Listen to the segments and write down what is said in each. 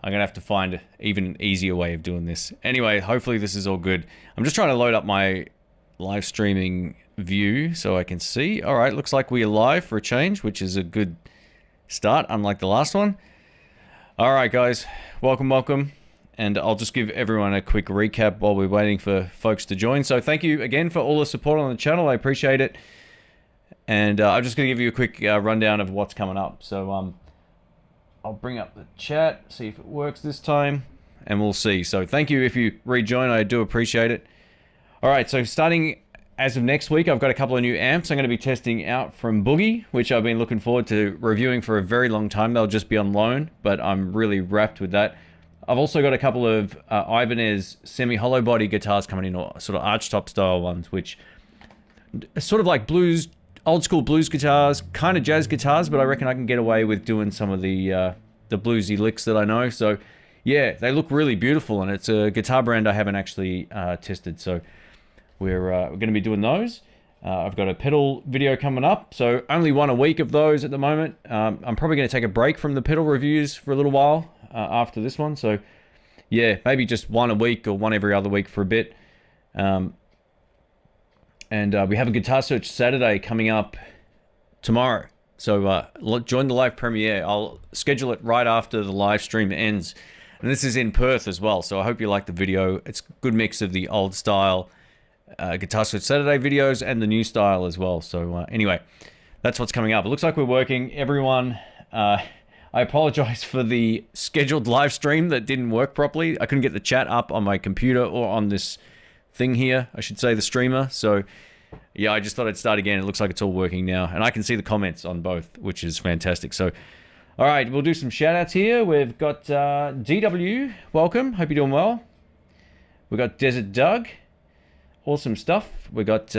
I'm going to have to find an even easier way of doing this. Anyway, hopefully this is all good. I'm just trying to load up my live streaming view so I can see. All right, looks like we are live for a change, which is a good start, unlike the last one. All right, guys, welcome. And I'll just give everyone a quick recap while we're waiting for folks to join. So thank you again for all the support on the channel. I appreciate it. And I'm just going to give you a quick rundown of what's coming up. So I'll bring up the chat, see if it works this time, and we'll see. So thank you if you rejoin. I do appreciate it. All right, so starting as of next week, I've got a couple of new amps I'm going to be testing out from Boogie, which I've been looking forward to reviewing for a very long time. They'll just be on loan, but I'm really wrapped with that. I've also got a couple of Ibanez semi-hollow body guitars coming in, or sort of archtop style ones, which are sort of like blues, old school blues guitars, kind of jazz guitars, but I reckon I can get away with doing some of the bluesy licks that I know. So yeah, they look really beautiful, and it's a guitar brand I haven't actually tested. So we're going to be doing those. I've got a pedal video coming up, so only one a week of those at the moment. I'm probably going to take a break from the pedal reviews for a little while after this one. So yeah, maybe just one a week or one every other week for a bit. And we have a Guitar Search Saturday coming up tomorrow. So join the live premiere. I'll schedule it right after the live stream ends. And this is in Perth as well, so I hope you like the video. It's a good mix of the old style Guitar Search Saturday videos and the new style as well. So anyway, that's what's coming up. It looks like we're working. Everyone, I apologize for the scheduled live stream that didn't work properly. I couldn't get the chat up on my computer or on this thing here, I should say, the streamer. So yeah, I just thought I'd start again. It looks like it's all working now, and I can see the comments on both, which is fantastic. So all right, we'll do some shout outs here. We've got DW, welcome, hope you're doing well. We've got Desert Doug, awesome stuff. We got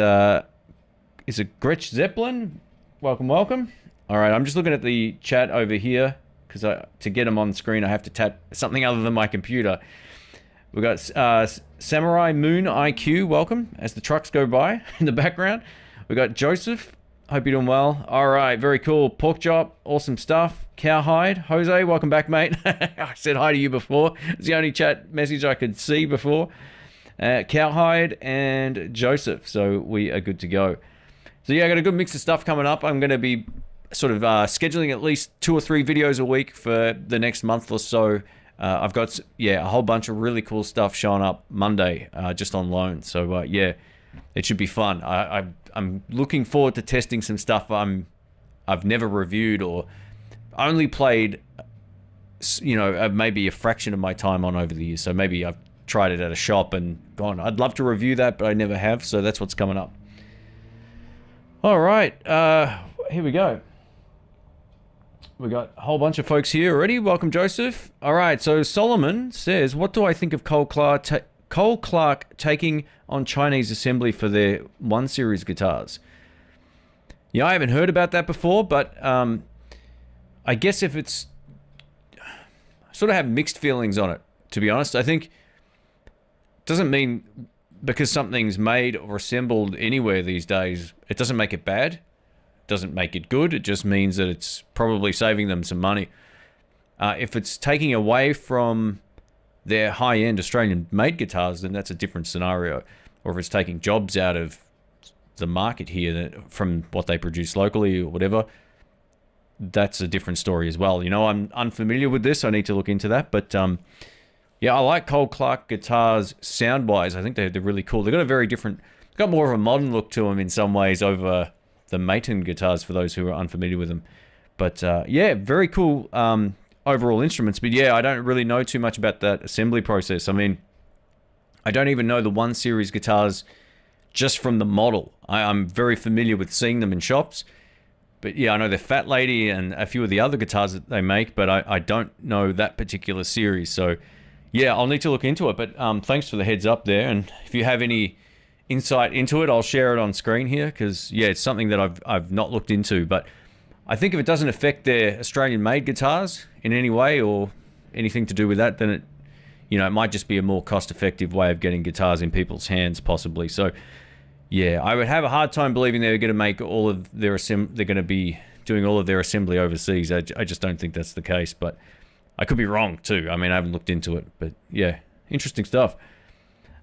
is it Gretsch Zeppelin, welcome. All right, I'm just looking at the chat over here, because to get them on screen I have to tap something other than my computer. We've got Samurai Moon IQ, welcome, as the trucks go by in the background. We've got Joseph, hope you're doing well. All right, very cool. Pork Chop, awesome stuff. Cowhide, Jose, welcome back, mate. I said hi to you before. It's the only chat message I could see before. Cowhide and Joseph, so we are good to go. So yeah, I got a good mix of stuff coming up. I'm going to be sort of scheduling at least 2 or 3 videos a week for the next month or so. I've got, yeah, a whole bunch of really cool stuff showing up Monday, just on loan. So yeah, it should be fun. I'm looking forward to testing some stuff I've never reviewed or only played, you know, maybe a fraction of my time on over the years. So maybe I've tried it at a shop and gone, I'd love to review that, but I never have. So that's what's coming up. All right, here we go. We got a whole bunch of folks here already. Welcome, Joseph. All right, so Solomon says, what do I think of Cole Clark taking on Chinese assembly for their 1 Series guitars? Yeah, I haven't heard about that before, but I guess if it's... I sort of have mixed feelings on it, to be honest. I think it doesn't mean because something's made or assembled anywhere these days, it doesn't make it bad. Doesn't make it good. It just means that it's probably saving them some money. If it's taking away from their high-end Australian-made guitars, then that's a different scenario. Or if it's taking jobs out of the market here from what they produce locally or whatever, that's a different story as well. You know, I'm unfamiliar with this. I need to look into that. But yeah, I like Cole Clark guitars sound-wise. I think they're really cool. They've got a very different, got more of a modern look to them in some ways over the Maton guitars, for those who are unfamiliar with them. But yeah, very cool overall instruments. But yeah, I don't really know too much about that assembly process. I mean, I don't even know the 1 Series guitars just from the model. I'm very familiar with seeing them in shops. But yeah, I know the Fat Lady and a few of the other guitars that they make, but I don't know that particular series. So yeah, I'll need to look into it. But thanks for the heads up there. And if you have any insight into it, I'll share it on screen here, because yeah, it's something that I've not looked into. But I think if it doesn't affect their Australian-made guitars in any way or anything to do with that, then it, you know, it might just be a more cost-effective way of getting guitars in people's hands, possibly. So yeah, I would have a hard time believing they're going to make all of their they're going to be doing all of their assembly overseas. I just don't think that's the case. But I could be wrong too. I mean, I haven't looked into it, but yeah, interesting stuff.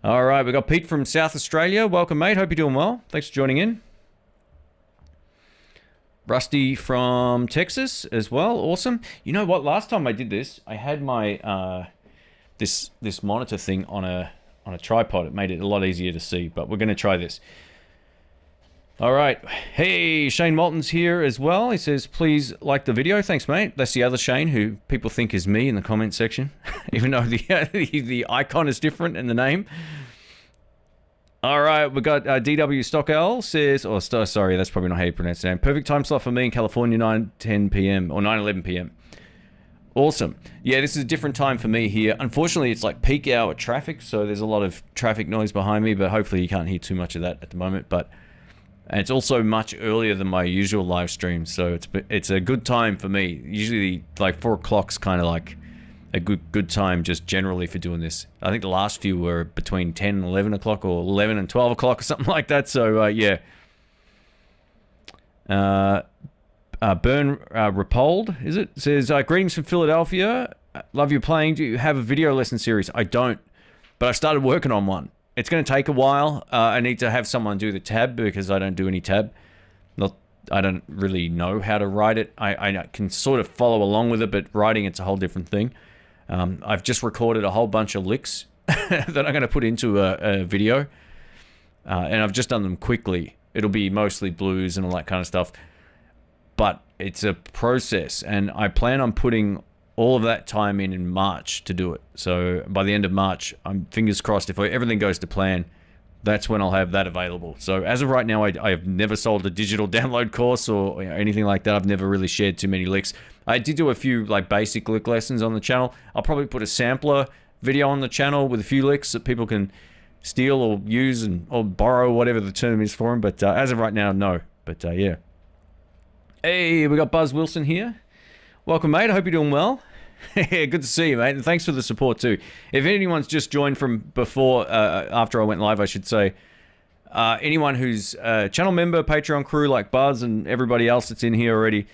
All right, we got Pete from South Australia. Welcome, mate. Hope you're doing well. Thanks for joining in. Rusty from Texas as well. Awesome. You know what? Last time I did this, I had my this monitor thing on a tripod. It made it a lot easier to see, but we're going to try this. All right. Hey, Shane Moulton's here as well. He says, please like the video. Thanks, mate. That's the other Shane who people think is me in the comment section, even though the icon is different in the name. All right, we got DW Stockel says, sorry, that's probably not how you pronounce the name. Perfect time slot for me in California, 9:10 p.m. or 9:11 p.m. Awesome. Yeah, this is a different time for me here. Unfortunately, it's like peak hour traffic, so there's a lot of traffic noise behind me, but hopefully you can't hear too much of that at the moment. And it's also much earlier than my usual live stream, so it's a good time for me. Usually, like 4 o'clock's kind of like a good time just generally for doing this. I think the last few were between 10 and 11 o'clock or 11 and 12 o'clock or something like that, so yeah. Burn Rapold, is it? Says, greetings from Philadelphia. Love your playing. Do you have a video lesson series? I don't, but I started working on one. It's going to take a while. I need to have someone do the tab because I don't do any tab. I don't really know how to write it. I can sort of follow along with it, but writing it's a whole different thing. I've just recorded a whole bunch of licks that I'm going to put into a video, and I've just done them quickly. It'll be mostly blues and all that kind of stuff, but it's a process, and I plan on putting all of that time in March to do it. So by the end of March, I'm fingers crossed, if everything goes to plan, that's when I'll have that available. So as of right now, I have never sold a digital download course or anything like that. I've never really shared too many licks. I did do a few like basic lick lessons on the channel. I'll probably put a sampler video on the channel with a few licks that people can steal or use or borrow, whatever the term is for them. But as of right now, no. But yeah. Hey, we got Buzz Wilson here. Welcome, mate. I hope you're doing well. Good to see you, mate. And thanks for the support, too. If anyone's just joined from before, after I went live, I should say, anyone who's a channel member, Patreon crew like Buzz and everybody else that's in here already,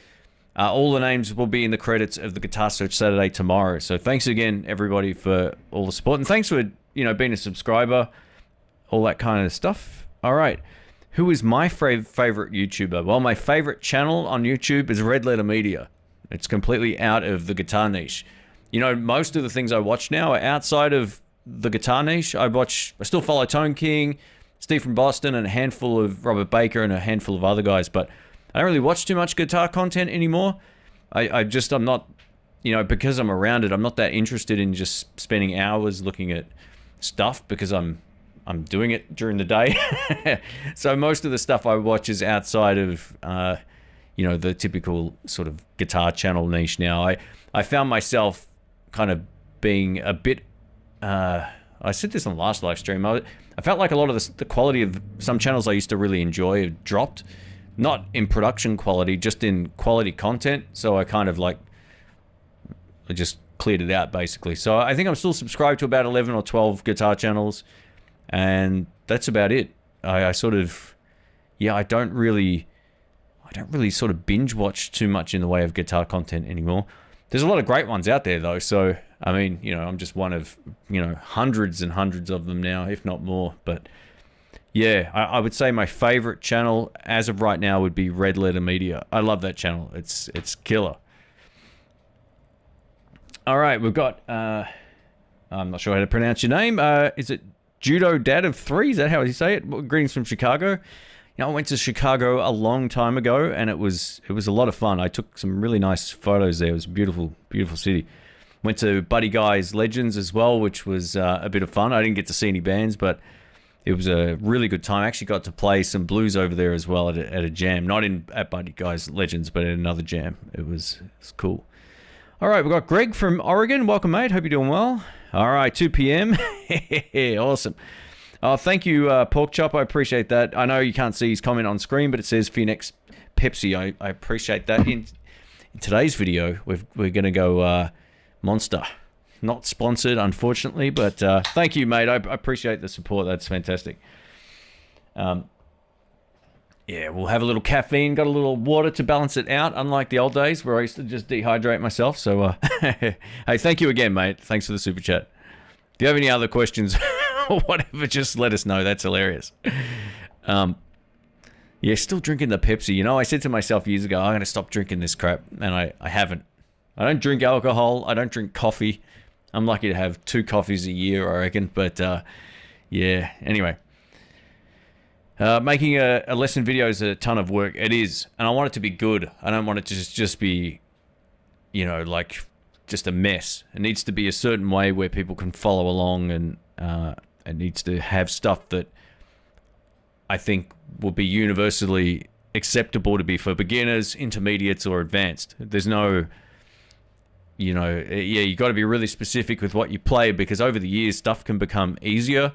all the names will be in the credits of the Guitar Search Saturday tomorrow. So thanks again, everybody, for all the support. And thanks for, being a subscriber, all that kind of stuff. All right. Who is my favorite YouTuber? Well, my favorite channel on YouTube is Red Letter Media. It's completely out of the guitar niche. Most of the things I watch now are outside of the guitar niche. I still follow Tone King, Steve from Boston, and a handful of Robert Baker and a handful of other guys, but I don't really watch too much guitar content anymore. I'm not, because I'm around it, I'm not that interested in just spending hours looking at stuff because I'm doing it during the day. So most of the stuff I watch is outside of, the typical sort of guitar channel niche now. I found myself kind of being a bit, I said this on the last live stream, I felt like a lot of the quality of some channels I used to really enjoy had dropped. Not in production quality, just in quality content. So I kind of I just cleared it out basically. So I think I'm still subscribed to about 11 or 12 guitar channels, and that's about it. I don't really sort of binge watch too much in the way of guitar content anymore. There's a lot of great ones out there though, so I mean, I'm just one of, hundreds and hundreds of them now, if not more. But yeah, I would say my favorite channel as of right now would be Red Letter Media. I love that channel. It's killer. All right, we've got, I'm not sure how to pronounce your name. Is it Judo Dad of 3? Is that how you say it? Greetings from Chicago. I went to Chicago a long time ago, and it was a lot of fun. I took some really nice photos there. It was a beautiful, beautiful city. Went to Buddy Guy's Legends as well, which was a bit of fun. I didn't get to see any bands, but it was a really good time. I actually got to play some blues over there as well at a jam. Not at Buddy Guy's Legends, but at another jam. It was cool. All right, we've got Greg from Oregon. Welcome, mate. Hope you're doing well. All right, 2 p.m. Awesome. Oh, thank you, Pork Chop. I appreciate that. I know you can't see his comment on screen, but it says for your next Pepsi. I appreciate that. In today's video, we're going to go Monster. Not sponsored, unfortunately, but thank you, mate. I appreciate the support. That's fantastic. yeah, we'll have a little caffeine, got a little water to balance it out, unlike the old days where I used to just dehydrate myself. So, hey, thank you again, mate. Thanks for the super chat. If you have any other questions or whatever, just let us know. That's hilarious. Yeah, still drinking the Pepsi. You know, I said to myself years ago, I'm going to stop drinking this crap, and I haven't. I don't drink alcohol. I don't drink coffee. I'm lucky to have 2 coffees a year, I reckon. But, yeah, anyway. Making a lesson video is a ton of work. It is. And I want it to be good. I don't want it to just be, you know, like just a mess. It needs to be a certain way where people can follow along, and it needs to have stuff that I think will be universally acceptable to be for beginners, intermediates, or advanced. There's no, you know, yeah, you got to be really specific with what you play, because over the years, stuff can become easier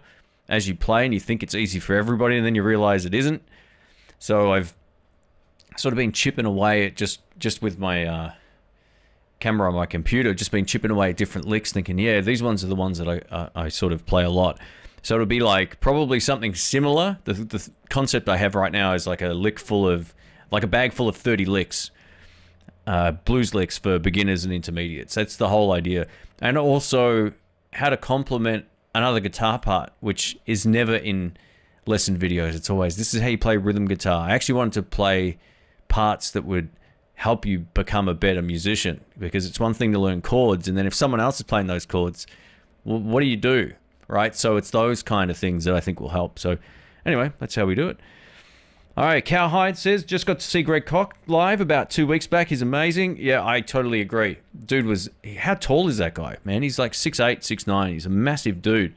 as you play, and you think it's easy for everybody, and then you realize it isn't. So I've sort of been chipping away at just with my camera on my computer, just been chipping away at different licks, thinking, yeah, these ones are the ones that I sort of play a lot. So it'll be like probably something similar. The concept I have right now is like a lick full of, like a bag full of 30 licks, blues licks for beginners and intermediates. That's the whole idea. And also how to complement another guitar part, which is never in lesson videos. It's always, this is how you play rhythm guitar. I actually wanted to play parts that would help you become a better musician, because it's one thing to learn chords, and then if someone else is playing those chords, well, what do you do, right? So it's those kind of things that I think will help. So anyway, that's how we do it. All right, Cowhide says, just got to see Greg Koch live about 2 weeks back. He's amazing. Yeah, I totally agree. Dude was, how tall is that guy, man? He's like 6'8", 6'9". He's a massive dude.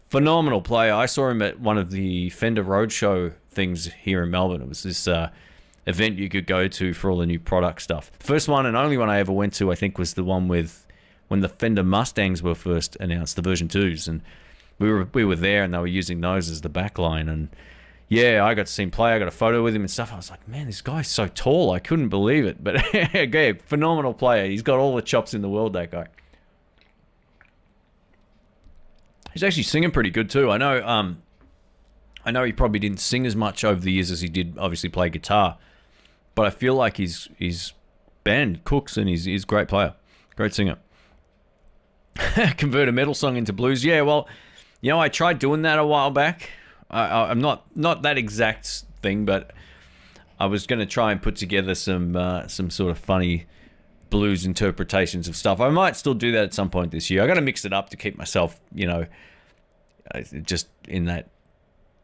Phenomenal player. I saw him at one of the Fender Roadshow things here in Melbourne. It was this event you could go to for all the new product stuff. First one and only one I ever went to, I think, was the one with when the Fender Mustangs were first announced, the version 2s. And we were there, and they were using those as the backline. And yeah, I got to see him play. I got a photo with him and stuff. I was like, man, this guy's so tall. I couldn't believe it. But yeah, phenomenal player. He's got all the chops in the world, that guy. He's actually singing pretty good too. I know he probably didn't sing as much over the years as he did obviously play guitar. But I feel like his band cooks, and he's a great player. Great singer. Convert a metal song into blues. Yeah, well, you know, I tried doing that a while back. I'm not that exact thing, but I was going to try and put together some sort of funny blues interpretations of stuff. I might still do that at some point this year. I got to mix it up to keep myself, you know, just in that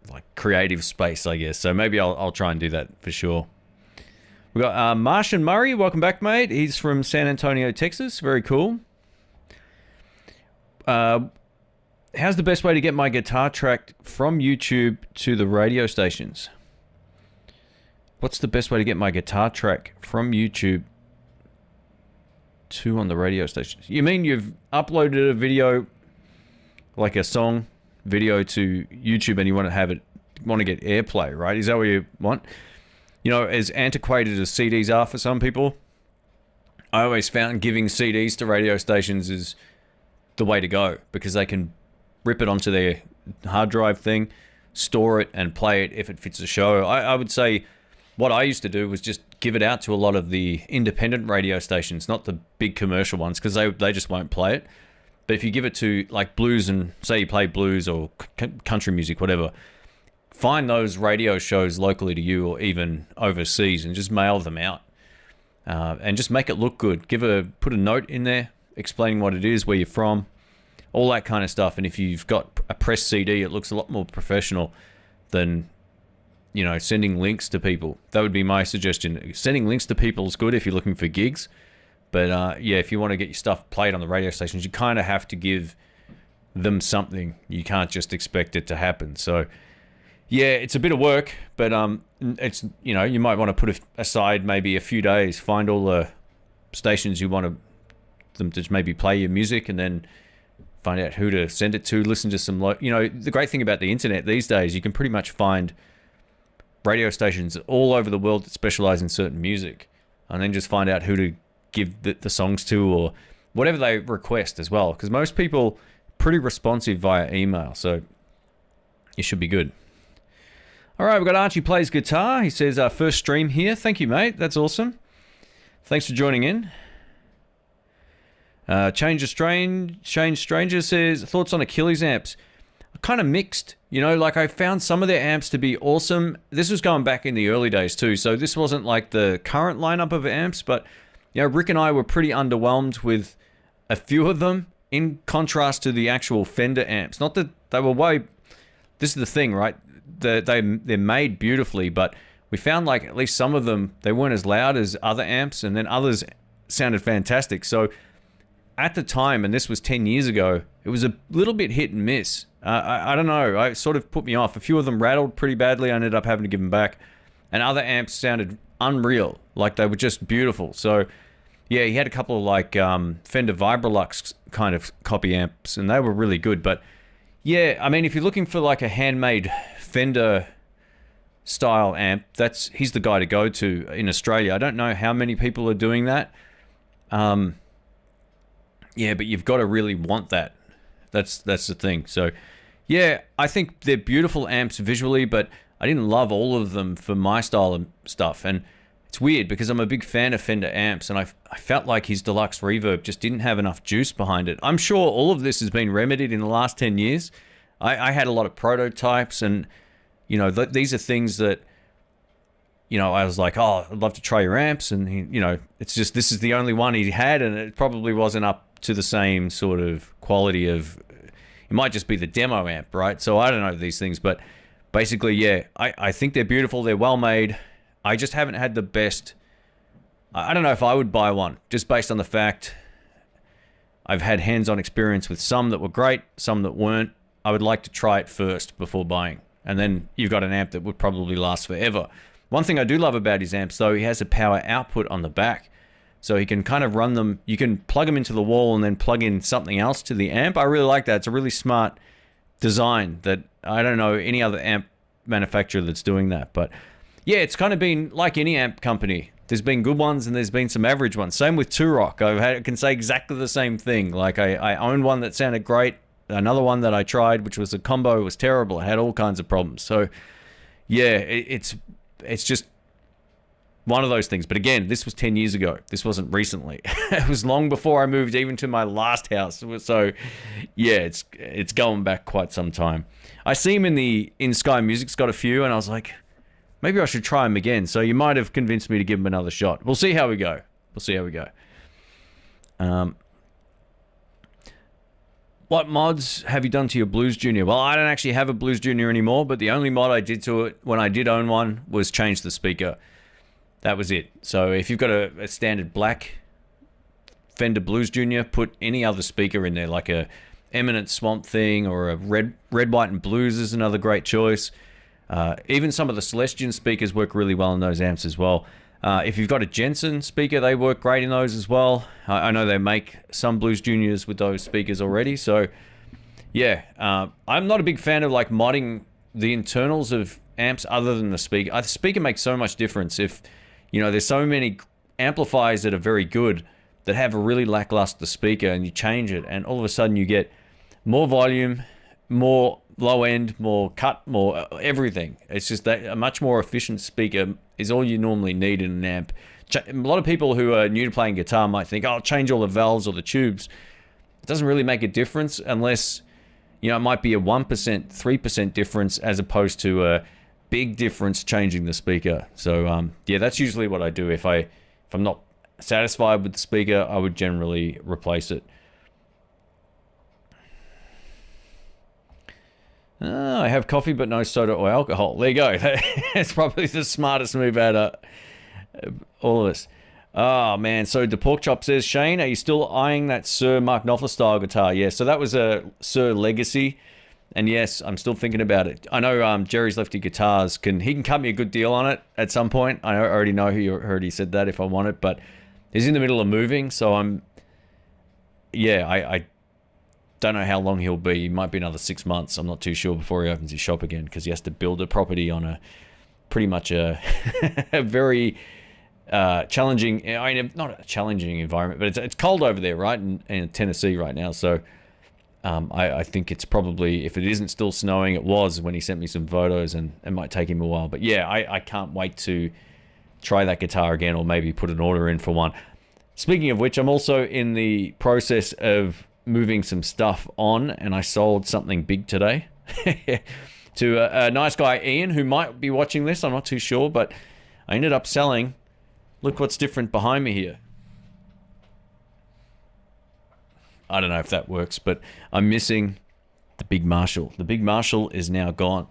like creative space, I guess. So maybe I'll try and do that for sure. We got Martian Murray. Welcome back, mate. He's from San Antonio, Texas. Very cool. How's the best way to get my guitar tracked from YouTube to the radio stations? What's the best way to get my guitar track from YouTube to on the radio stations? You mean you've uploaded a video, like a song video to YouTube, and you want to get airplay, right? Is that what you want? You know, as antiquated as CDs are for some people, I always found giving CDs to radio stations is the way to go, because they can rip it onto their hard drive thing, store it, and play it if it fits the show. I would say what I used to do was just give it out to a lot of the independent radio stations, not the big commercial ones, because they just won't play it. But if you give it to like blues, and say you play blues or country music, whatever, find those radio shows locally to you or even overseas and just mail them out. And just make it look good. Put a note in there explaining what it is, where you're from, all that kind of stuff. And if you've got a pressed CD, it looks a lot more professional than, you know, sending links to people. That would be my suggestion. Sending links to people is good if you're looking for gigs. But yeah, if you want to get your stuff played on the radio stations, you kind of have to give them something. You can't just expect it to happen. So yeah, it's a bit of work, but it's, you know, you might want to put aside maybe a few days, find all the stations you want them to maybe play your music, and then find out who to send it to, listen to some, you know, the great thing about the internet these days, you can pretty much find radio stations all over the world that specialize in certain music, and then just find out who to give the songs to, or whatever they request as well, because most people pretty responsive via email, so it should be good. All right, we've got Archie Plays Guitar. He says, first stream here. Thank you, mate. That's awesome. Thanks for joining in. Change Stranger says, thoughts on Achillies amps? Kind of mixed. You know, like I found some of their amps to be awesome. This was going back in the early days too, so this wasn't like the current lineup of amps, but, you know, Rick and I were pretty underwhelmed with a few of them in contrast to the actual Fender amps. Not that they were way... This is the thing, right? They're made beautifully, but we found like at least some of them, they weren't as loud as other amps, and then others sounded fantastic. So at the time, and this was 10 years ago, it was a little bit hit and miss. I don't know, it sort of put me off. A few of them rattled pretty badly. I ended up having to give them back. And other amps sounded unreal, like they were just beautiful. So yeah, he had a couple of like Fender Vibrolux kind of copy amps, and they were really good. But yeah, I mean, if you're looking for like a handmade Fender style amp, he's the guy to go to in Australia. I don't know how many people are doing that. Yeah, but you've got to really want that. That's the thing. So yeah, I think they're beautiful amps visually, but I didn't love all of them for my style of stuff. And it's weird because I'm a big fan of Fender amps, and I felt like his deluxe reverb just didn't have enough juice behind it. I'm sure all of this has been remedied in the last 10 years. I had a lot of prototypes, and, you know, these are things that, you know, I was like, oh, I'd love to try your amps. And, he, you know, it's just, this is the only one he had, and it probably wasn't up to the same sort of quality of, it might just be the demo amp, right? So I don't know these things, but basically, yeah, I think they're beautiful. They're well made. I just haven't had the best, I don't know if I would buy one, just based on the fact I've had hands-on experience with some that were great, some that weren't. I would like to try it first before buying. And then you've got an amp that would probably last forever. One thing I do love about his amps, though, he has a power output on the back. So he can kind of run them, you can plug them into the wall and then plug in something else to the amp. I really like that. It's a really smart design that I don't know any other amp manufacturer that's doing that. But yeah, it's kind of been like any amp company. There's been good ones and there's been some average ones. Same with Turok. I can say exactly the same thing. Like I owned one that sounded great. Another one that I tried, which was a combo, was terrible. It had all kinds of problems. So yeah, it's just one of those things. But again, this was 10 years ago. This wasn't recently. It was long before I moved even to my last house. So yeah, it's going back quite some time. I see him in Sky Music's got a few, and I was like, maybe I should try him again. So you might have convinced me to give him another shot. We'll see how we go. We'll see how we go. What mods have you done to your Blues Junior? Well, I don't actually have a Blues Junior anymore, but the only mod I did to it when I did own one was change the speaker. That was it. So if you've got a standard black Fender Blues Junior, put any other speaker in there, like a Eminent Swamp Thing or a Red, White, and Blues is another great choice. Even some of the Celestion speakers work really well in those amps as well. If you've got a Jensen speaker, they work great in those as well. I know they make some Blues Juniors with those speakers already. So yeah, I'm not a big fan of like modding the internals of amps other than the speaker. The speaker makes so much difference. If, you know, there's so many amplifiers that are very good that have a really lackluster speaker, and you change it and all of a sudden you get more volume, more low end, more cut, more everything. It's just that a much more efficient speaker is all you normally need in an amp. A lot of people who are new to playing guitar might think, oh, I'll change all the valves or the tubes. It doesn't really make a difference unless, you know, it might be a 1%, 3% difference as opposed to a big difference changing the speaker. So yeah, that's usually what I do. If I'm not satisfied with the speaker, I would generally replace it. I have coffee but no soda or alcohol. There you go. That's probably the smartest move out of all of us. Oh man, so the Pork Chop says, Shane, are you still eyeing that Suhr Mark Knopfler style guitar? Yeah, so that was a Suhr Legacy, and yes, I'm still thinking about it. I know Jerry's Lefty Guitars he can cut me a good deal on it at some point. I already know he already said that if I want it, but he's in the middle of moving, so I don't know how long he'll be. He might be another 6 months. I'm not too sure before he opens his shop again, because he has to build a property on a pretty much a very challenging, I mean, not a challenging environment, but it's cold over there, right, in Tennessee right now. So I think it's probably, if it isn't still snowing, it was when he sent me some photos, and it might take him a while. But yeah, I can't wait to try that guitar again, or maybe put an order in for one. Speaking of which, I'm also in the process of moving some stuff on, and I sold something big today to a nice guy, Ian, who might be watching this. I'm not too sure, but I ended up selling. Look what's different behind me here. I don't know if that works, but I'm missing the Big Marshall. The Big Marshall is now gone.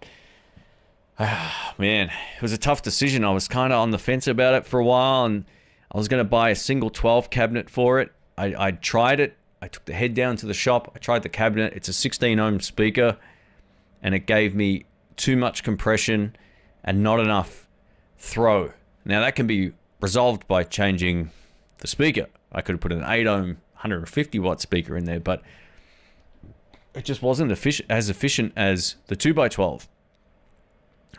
Man, it was a tough decision. I was kind of on the fence about it for a while, and I was going to buy a single 12 cabinet for it. I tried it. I took the head down to the shop. I tried the cabinet. It's a 16 ohm speaker, and it gave me too much compression and not enough throw. Now, that can be resolved by changing the speaker. I could have put an 8 ohm 150 watt speaker in there, but it just wasn't as efficient as the 2x12.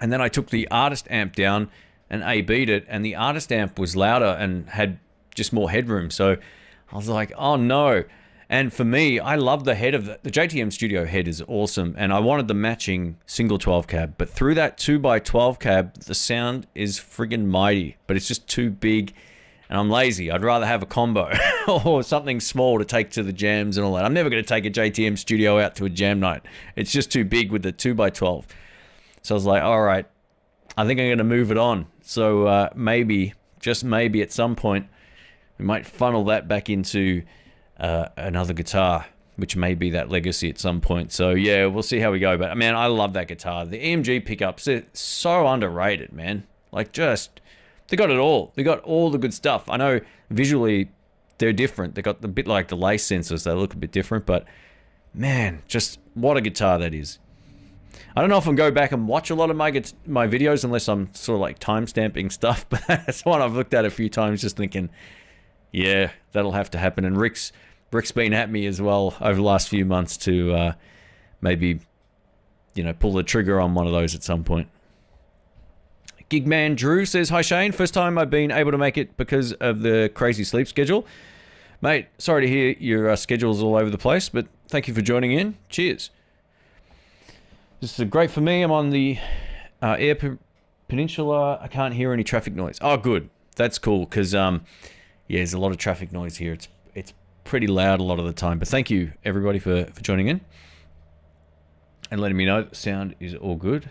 And then I took the Artist amp down and A-B'd it, and the Artist amp was louder and had just more headroom. So I was like, oh no. And for me, I love the head of the JTM Studio head is awesome, and I wanted the matching single 12 cab, but through that 2x12 cab, the sound is friggin' mighty, but it's just too big, and I'm lazy. I'd rather have a combo or something small to take to the jams and all that. I'm never going to take a JTM Studio out to a jam night. It's just too big with the 2x12. So I was like, all right, I think I'm going to move it on. So maybe, just maybe at some point, we might funnel that back into another guitar, which may be that Legacy at some point. So yeah, we'll see how we go. But man, I love that guitar. The EMG pickups, they're so underrated, man. Like, just, they got it all. They got all the good stuff. I know visually they're different. They got a bit like the lace sensors. They look a bit different, but man, just what a guitar that is. I don't know if I'm going back and watch a lot of my videos unless I'm sort of like time-stamping stuff, but that's one I've looked at a few times just thinking, yeah, that'll have to happen. And Rick's been at me as well over the last few months to maybe, you know, pull the trigger on one of those at some point. Gigman Drew says, hi Shane, first time I've been able to make it because of the crazy sleep schedule. Mate, sorry to hear your schedule's all over the place, but thank you for joining in. Cheers. This is great for me. I'm on the Eyre Peninsula. I can't hear any traffic noise. Oh, good. That's cool, because yeah, there's a lot of traffic noise here. It's pretty loud a lot of the time. But thank you, everybody, for joining in and letting me know the sound is all good.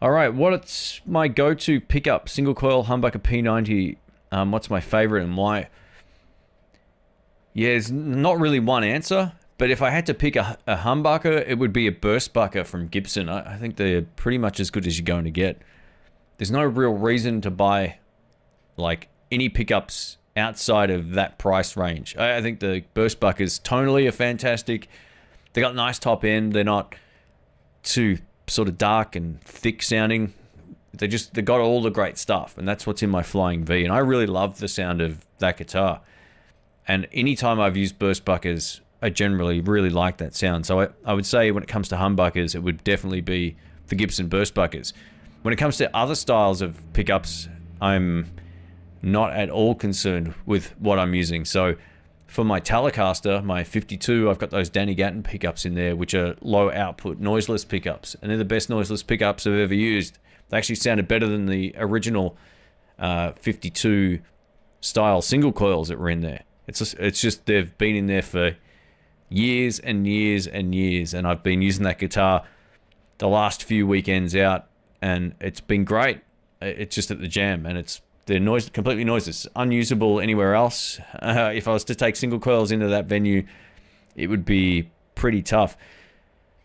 All right, what's my go-to pickup? Single coil humbucker P90. What's my favorite and why? Yeah, there's not really one answer. But if I had to pick a humbucker, it would be a burst bucker from Gibson. I think they're pretty much as good as you're going to get. There's no real reason to buy like any pickups outside of that price range. I think the burst buckers tonally are fantastic. They got nice top end. They're not too sort of dark and thick sounding. They got all the great stuff, and that's what's in my Flying V. And I really love the sound of that guitar. And anytime I've used burst buckers, I generally really like that sound. So I would say when it comes to humbuckers, it would definitely be the Gibson burst buckers. When it comes to other styles of pickups, I'm not at all concerned with what I'm using. So for my Telecaster, my 52, I've got those Danny Gatton pickups in there, which are low output noiseless pickups. And they're the best noiseless pickups I've ever used. They actually sounded better than the original 52 style single coils that were in there. It's just they've been in there for years and years and years, and I've been using that guitar the last few weekends out, and it's been great. It's just at the jam, and they're completely noiseless, unusable anywhere else. If I was to take single coils into that venue, it would be pretty tough.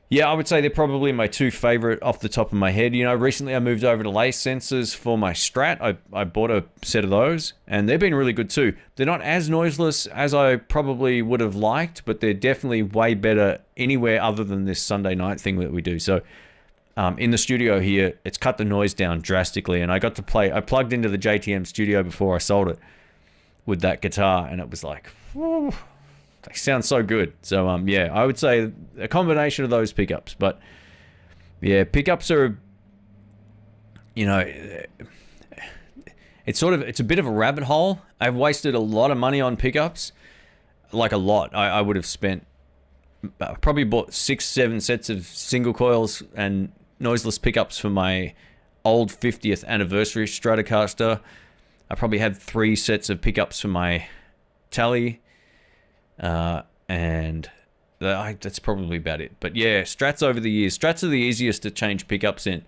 Yeah, I would say they're probably my two favorite off the top of my head. You know, recently I moved over to lace sensors for my Strat. I bought a set of those, and they've been really good too. They're not as noiseless as I probably would have liked, but they're definitely way better anywhere other than this Sunday night thing that we do. So in the studio here, it's cut the noise down drastically, and I got to play. I plugged into the JTM Studio before I sold it with that guitar, and it was like, whew, they sound so good. So yeah, I would say a combination of those pickups. But yeah, pickups are, you know, it's a bit of a rabbit hole. I've wasted a lot of money on pickups, like a lot. I would have spent probably bought 6-7 sets of single coils and noiseless pickups for my old 50th anniversary Stratocaster. I probably had 3 sets of pickups for my Tally, and that's probably about it. But yeah, Strats over the years. Strats are the easiest to change pickups in,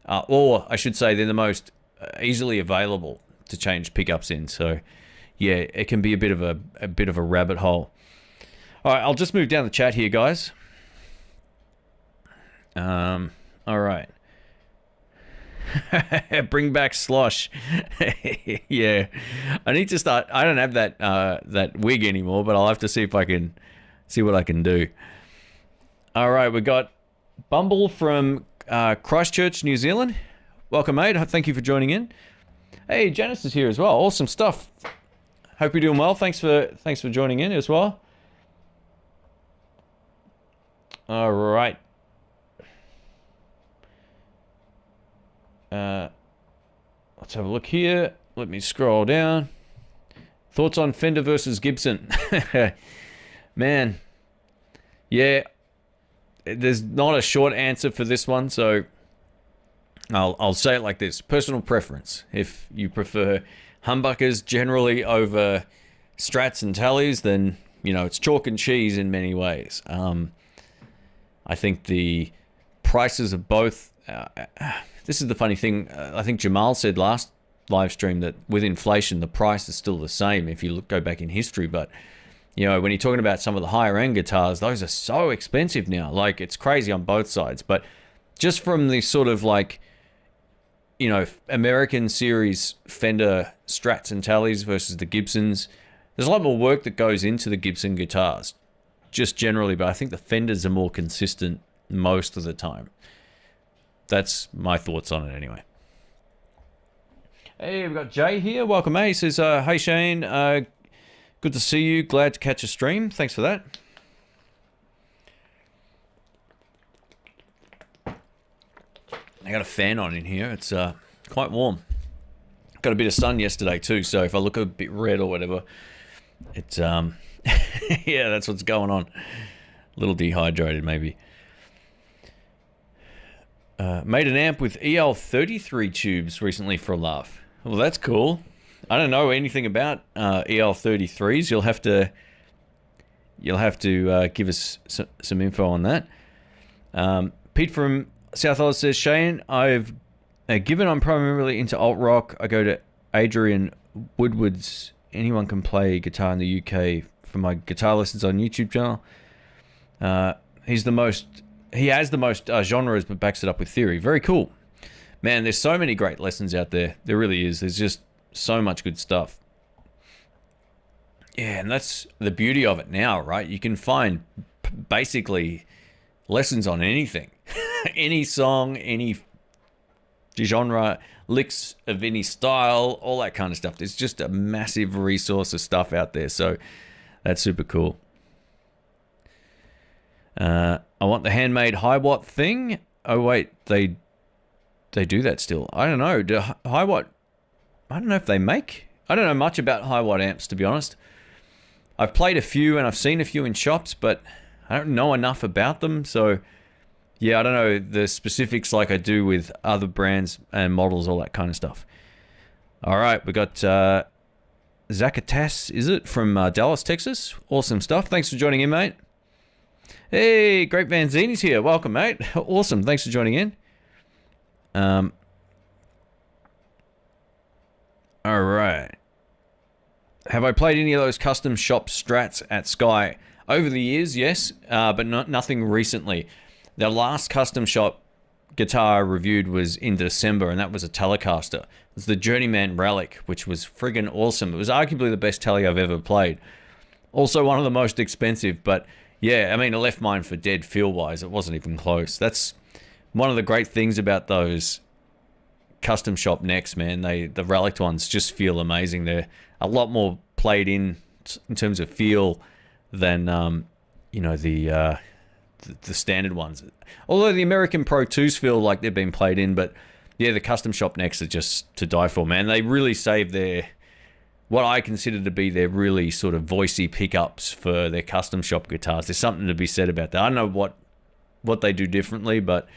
or I should say they're the most easily available to change pickups in. So yeah, it can be a bit of a rabbit hole. All right, I'll just move down the chat here, guys. All right. Bring back Slosh. Yeah, I need to start. I don't have that wig anymore, but I'll have to see if I can see what I can do. All right, we got Bumble from Christchurch, New Zealand. Welcome, mate. Thank you for joining in. Hey, Janice is here as well. Awesome stuff. Hope you're doing well. Thanks for joining in as well. All right. Let's have a look here. Let me scroll down. Thoughts on Fender versus Gibson? Man, yeah, there's not a short answer for this one, so I'll say it like this: personal preference. If you prefer humbuckers generally over Strats and Tallies, then it's chalk and cheese in many ways. I think the prices of both. This is the funny thing. I think Jamal said last live stream that with inflation, the price is still the same if you go back in history. But, when you're talking about some of the higher end guitars, those are so expensive now. Like, it's crazy on both sides. But just from the sort of like, American series Fender Strats and Tallies versus the Gibsons, there's a lot more work that goes into the Gibson guitars, just generally. But I think the Fenders are more consistent most of the time. That's my thoughts on it anyway. Hey, we've got Jay here. Welcome, mate. He says, hey, Shane. Good to see you. Glad to catch a stream. Thanks for that. I got a fan on in here. It's quite warm. Got a bit of sun yesterday too, so if I look a bit red or whatever, it's yeah, that's what's going on. A little dehydrated maybe. Made an amp with EL33 tubes recently for a laugh. Well, that's cool. I don't know anything about EL33s. You'll have to give us some info on that. Pete from South Oz says, Shane, given I'm primarily into alt rock, I go to Adrian Woodward's Anyone Can Play Guitar in the UK for my guitar lessons on YouTube channel. He has the most genres, but backs it up with theory. Very cool. Man, there's so many great lessons out there. There really is. There's just so much good stuff. Yeah, and that's the beauty of it now, right? You can find basically lessons on anything. Any song, any genre, licks of any style, all that kind of stuff. There's just a massive resource of stuff out there. So that's super cool. I want the handmade high watt thing. Oh wait, they do that still. I don't know. High watt. I don't know if they make. I don't know much about high watt amps, to be honest. I've played a few and I've seen a few in shops, but I don't know enough about them. So yeah, I don't know the specifics like I do with other brands and models, all that kind of stuff. All right, we got Zacchatas, is it, from Dallas, Texas? Awesome stuff. Thanks for joining in, mate. Hey, Great Vanzini's here. Welcome, mate. Awesome. Thanks for joining in. All right. Have I played any of those custom shop Strats at Sky? Over the years, yes, but nothing recently. The last custom shop guitar reviewed was in December, and that was a Telecaster. It was the Journeyman Relic, which was friggin' awesome. It was arguably the best Tele I've ever played. Also one of the most expensive, but yeah, I mean, it left mine for dead feel-wise. It wasn't even close. That's one of the great things about those custom shop necks, man. The Relic ones just feel amazing. They're a lot more played in terms of feel than the standard ones. Although the American Pro 2s feel like they've been played in, but yeah, the custom shop necks are just to die for, man. They really save their what I consider to be their really sort of voicey pickups for their custom shop guitars. There's something to be said about that. I don't know what they do differently, but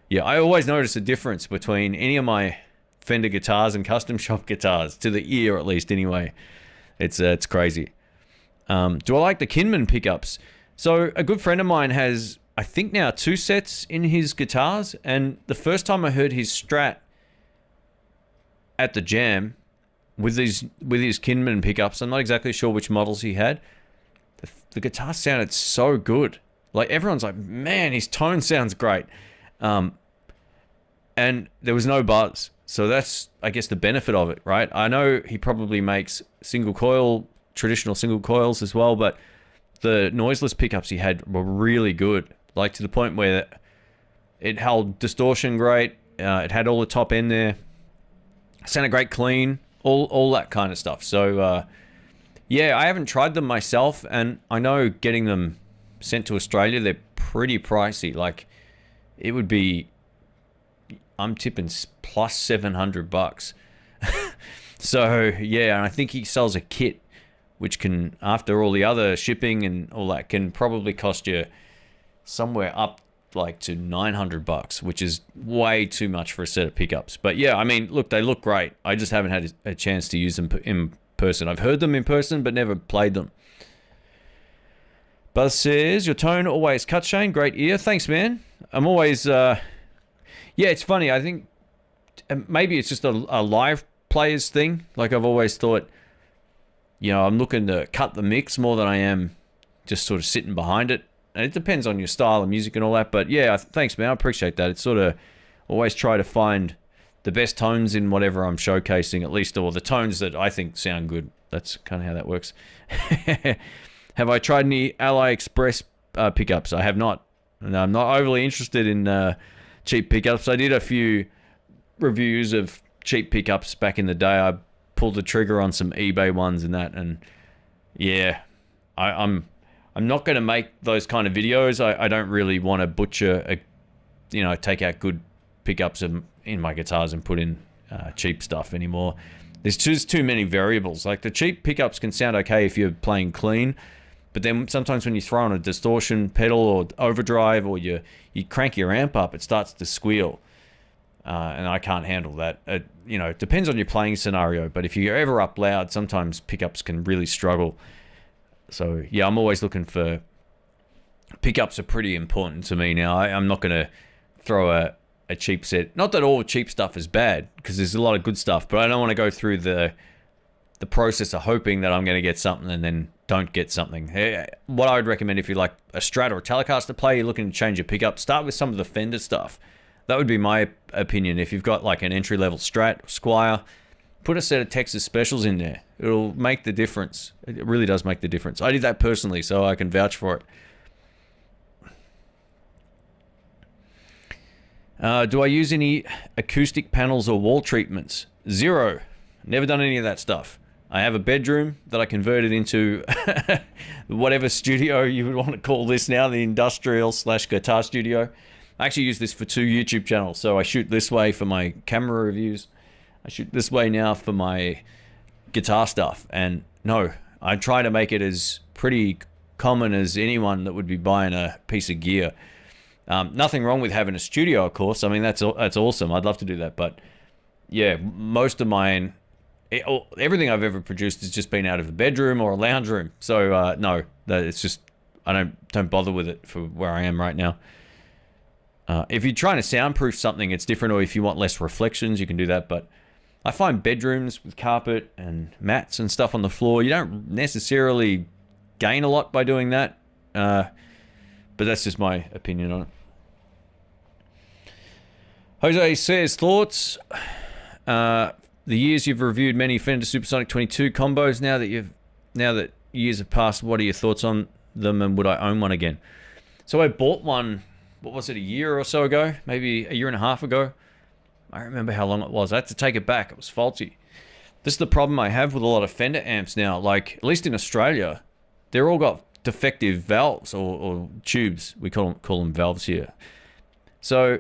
yeah, I always notice a difference between any of my Fender guitars and custom shop guitars, to the ear at least anyway. It's crazy. Do I like the Kinman pickups? So a good friend of mine has, I think now, 2 sets in his guitars, and the first time I heard his Strat at the Jam with his Kinman pickups, I'm not exactly sure which models he had, the guitar sounded so good. Like, everyone's like, man, his tone sounds great. And there was no buzz. So that's, I guess, the benefit of it, right? I know he probably makes single coil, traditional single coils as well, but the noiseless pickups he had were really good. Like, to the point where it held distortion great. It had all the top end there. Sounded great clean. All that kind of stuff. So, yeah, I haven't tried them myself, and I know getting them sent to Australia, they're pretty pricey. Like, it would be, I'm tipping plus $700. So, yeah, and I think he sells a kit, which can, after all the other shipping and all that, can probably cost you somewhere up like to $900, which is way too much for a set of pickups. But yeah, I mean, look, they look great. I just haven't had a chance to use them in person. I've heard them in person, but never played them. Buzz says, your tone always cuts, Shane. Great ear. Thanks, man. I'm always, yeah, it's funny. I think maybe it's just a live players thing. Like, I've always thought, you know, I'm looking to cut the mix more than I am just sort of sitting behind it. And it depends on your style of music and all that. But yeah, thanks, man. I appreciate that. It's sort of always try to find the best tones in whatever I'm showcasing, at least, or the tones that I think sound good. That's kind of how that works. Have I tried any Ally Express pickups? I have not. And I'm not overly interested in cheap pickups. I did a few reviews of cheap pickups back in the day. I pulled the trigger on some eBay ones and that, and yeah, I'm not going to make those kind of videos. I don't really want to butcher take out good pickups in my guitars and put in cheap stuff anymore. There's just too many variables. Like, the cheap pickups can sound okay if you're playing clean, but then sometimes when you throw on a distortion pedal or overdrive, or you crank your amp up, it starts to squeal. And I can't handle that. It depends on your playing scenario, but if you're ever up loud, sometimes pickups can really struggle. So, yeah, I'm always looking for... Pickups are pretty important to me now. I'm not going to throw a cheap set. Not that all cheap stuff is bad, because there's a lot of good stuff, but I don't want to go through the process of hoping that I'm going to get something and then don't get something. What I would recommend, if you like a Strat or a Telecaster player, you're looking to change your pickup, start with some of the Fender stuff. That would be my opinion. If you've got like an entry-level Strat, Squire, put a set of Texas Specials in there. It'll make the difference. It really does make the difference. I did that personally, so I can vouch for it. Do I use any acoustic panels or wall treatments? Zero. Never done any of that stuff. I have a bedroom that I converted into whatever studio you would want to call this now, the industrial/guitar studio. I actually use this for 2 YouTube channels. So I shoot this way for my camera reviews. I shoot this way now for my guitar stuff. And no, I try to make it as pretty common as anyone that would be buying a piece of gear. Nothing wrong with having a studio, of course. I mean, that's awesome. I'd love to do that. But yeah, most of mine, everything I've ever produced has just been out of the bedroom or a lounge room. So no, it's just, I don't bother with it for where I am right now. If you're trying to soundproof something, it's different, or if you want less reflections, you can do that. But I find bedrooms with carpet and mats and stuff on the floor, you don't necessarily gain a lot by doing that. But that's just my opinion on it. Jose says, thoughts? The years you've reviewed many Fender Supersonic 22 combos. Now that years have passed, what are your thoughts on them, and would I own one again? So I bought one, what was it, a year or so ago? Maybe a year and a half ago? I don't remember how long it was. I had to take it back. It was faulty. This is the problem I have with a lot of Fender amps now. Like, at least in Australia, they're all got defective valves or tubes. We call them valves here. So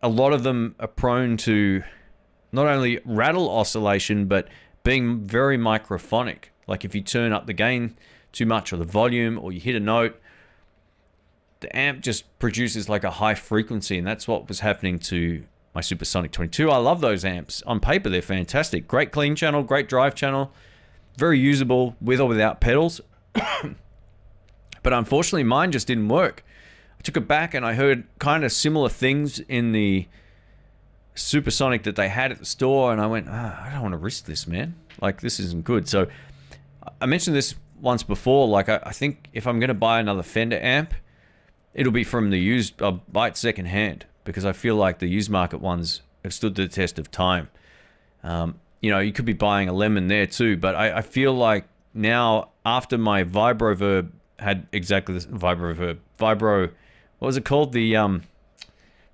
a lot of them are prone to not only rattle oscillation, but being very microphonic. Like if you turn up the gain too much or the volume or you hit a note, the amp just produces like a high frequency, and that's what was happening to my Supersonic 22. I love those amps. On paper, they're fantastic. Great clean channel, great drive channel, very usable with or without pedals. But unfortunately, mine just didn't work. I took it back and I heard kind of similar things in the Supersonic that they had at the store, and I went, I don't want to risk this, man. Like, this isn't good. So I mentioned this once before. Like, I think if I'm going to buy another Fender amp, it'll be from the used, I'll buy it secondhand, because I feel like the used market ones have stood the test of time. You know, you could be buying a Lemon there too, but I feel like now, after my Vibroverb had exactly this, Vibro, what was it called? The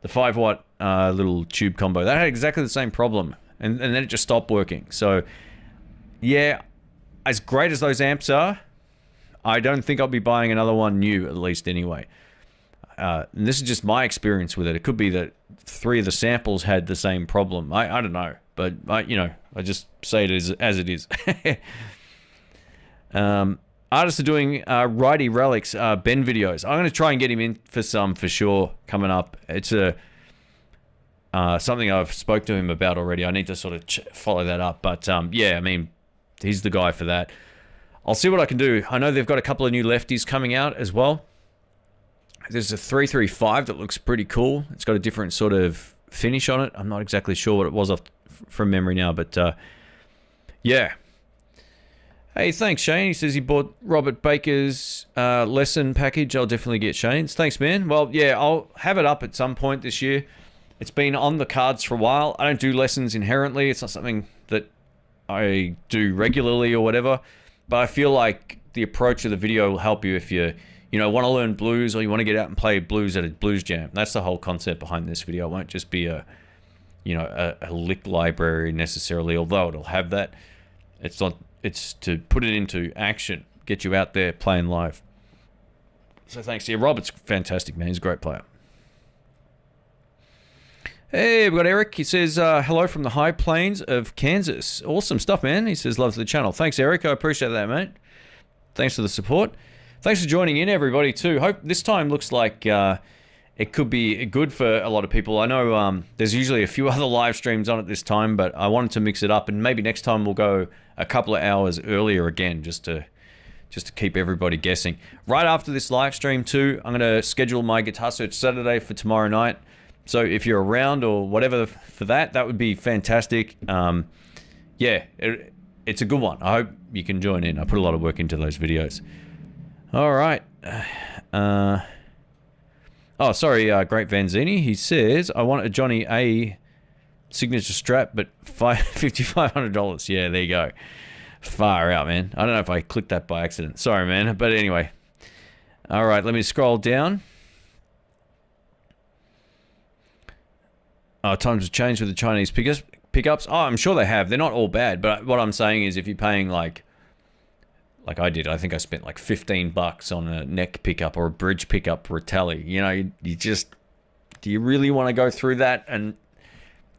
5-watt little tube combo. That had exactly the same problem, and then it just stopped working. So, yeah, as great as those amps are, I don't think I'll be buying another one new, at least anyway. And this is just my experience with it. It could be that 3 of the samples had the same problem. I don't know, but you know, I just say it as it is. Artists are doing Righty Relic's bend videos. I'm going to try and get him in for some for sure coming up. It's something I've spoke to him about already. I need to sort of follow that up. But yeah, I mean, he's the guy for that. I'll see what I can do. I know they've got a couple of new lefties coming out as well. There's a 335 that looks pretty cool. It's got a different sort of finish on it. I'm not exactly sure what it was from memory now, but yeah. Hey, thanks, Shane. He says he bought Robert Baker's lesson package. I'll definitely get Shane's. Thanks, man. Well, yeah, I'll have it up at some point this year. It's been on the cards for a while. I don't do lessons inherently. It's not something that I do regularly or whatever, but I feel like the approach of the video will help you if you want to learn blues, or you want to get out and play blues at a blues jam. That's the whole concept behind this video. It won't just be a lick library necessarily, although it'll have that. It's not. It's to put it into action, get you out there playing live. So thanks. Yeah, Robert's fantastic, man. He's a great player. Hey, we've got Eric. He says, hello from the high plains of Kansas. Awesome stuff, man. He says, love the channel. Thanks, Eric. I appreciate that, mate. Thanks for the support. Thanks for joining in, everybody, too. Hope this time looks like it could be good for a lot of people. I know there's usually a few other live streams on at this time, but I wanted to mix it up, and maybe next time we'll go a couple of hours earlier again, just to keep everybody guessing. Right after this live stream, too, I'm going to schedule my Guitar Search Saturday for tomorrow night. So if you're around or whatever for that would be fantastic. Yeah, it's a good one. I hope you can join in. I put a lot of work into those videos. All right. Oh, sorry, Great Vanzini. He says, I want a Johnny A signature strap, but $5,500. Yeah, there you go. Far out, man. I don't know if I clicked that by accident. Sorry, man. But anyway. All right, let me scroll down. Times have changed with the Chinese pickups. Oh, I'm sure they have. They're not all bad, but what I'm saying is if you're paying like I did, I think I spent like $15 on a neck pickup or a bridge pickup for a Tele. You know, you just, do you really want to go through that and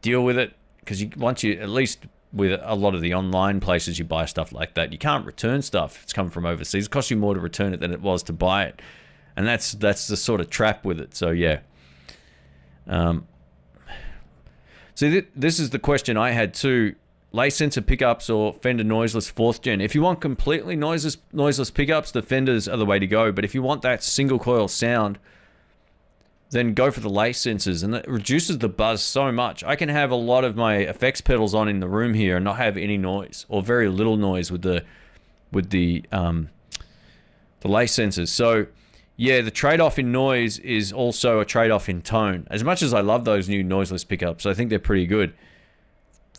deal with it? Because once you, at least with a lot of the online places you buy stuff like that, you can't return stuff if it's coming from overseas. It costs you more to return it than it was to buy it. And that's the sort of trap with it. So yeah. So this is the question I had too. Lay sensor pickups or Fender Noiseless 4th gen. If you want completely noiseless pickups, the Fenders are the way to go. But if you want that single coil sound, then go for the lay sensors, and it reduces the buzz so much. I can have a lot of my effects pedals on in the room here and not have any noise or very little noise with the lay sensors. So yeah, the trade-off in noise is also a trade-off in tone. As much as I love those new noiseless pickups, I think they're pretty good.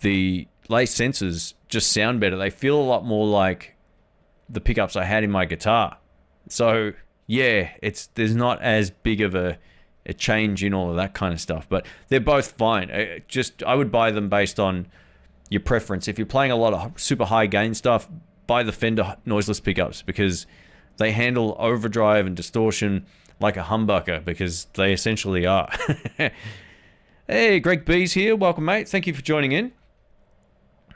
The lay sensors just sound better. They feel a lot more like the pickups I had in my guitar. So yeah, there's not as big of a change in all of that kind of stuff, but they're both fine. I would buy them based on your preference. If you're playing a lot of super high gain stuff, buy the Fender noiseless pickups because they handle overdrive and distortion like a humbucker, because they essentially are. Hey, Greg B's here. Welcome, mate. Thank you for joining in.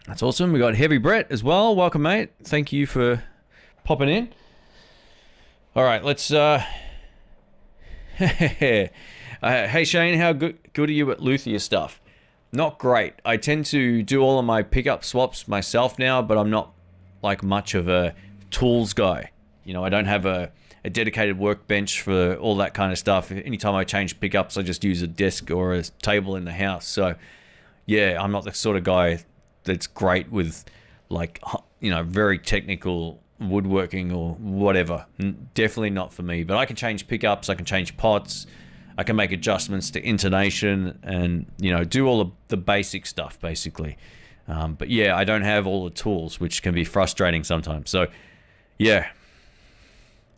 That's awesome. We got Heavy Brett as well. Welcome, mate. Thank you for popping in. All right, let's... hey, Shane, how good are you at Luthier stuff? Not great. I tend to do all of my pickup swaps myself now, but I'm not like much of a tools guy. You know, I don't have a dedicated workbench for all that kind of stuff. Anytime I change pickups, I just use a desk or a table in the house. So, yeah, I'm not the sort of guy that's great with, like, you know, very technical woodworking or whatever. Definitely not for me. But I can change pickups, I can change pots, I can make adjustments to intonation, and, you know, do all of the basic stuff, basically. But yeah, I don't have all the tools, which can be frustrating sometimes. So, yeah.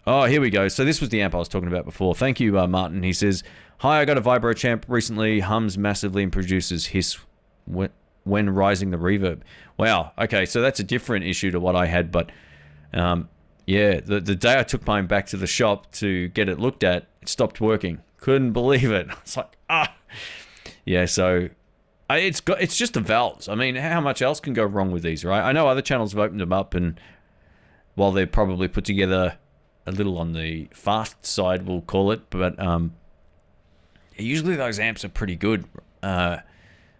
Oh, here we go. So this was the amp I was talking about before. Thank you, Martin. He says, hi, I got a Vibro champ recently, hums massively and produces hiss when rising the reverb. Wow. Okay, so that's a different issue to what I had, but yeah, the day I took mine back to the shop to get it looked at, it stopped working. Couldn't believe it. It's like, yeah, so it's just the valves. I mean, how much else can go wrong with these, right? I know other channels have opened them up, and while they're probably put together a little on the fast side, we'll call it, but usually those amps are pretty good.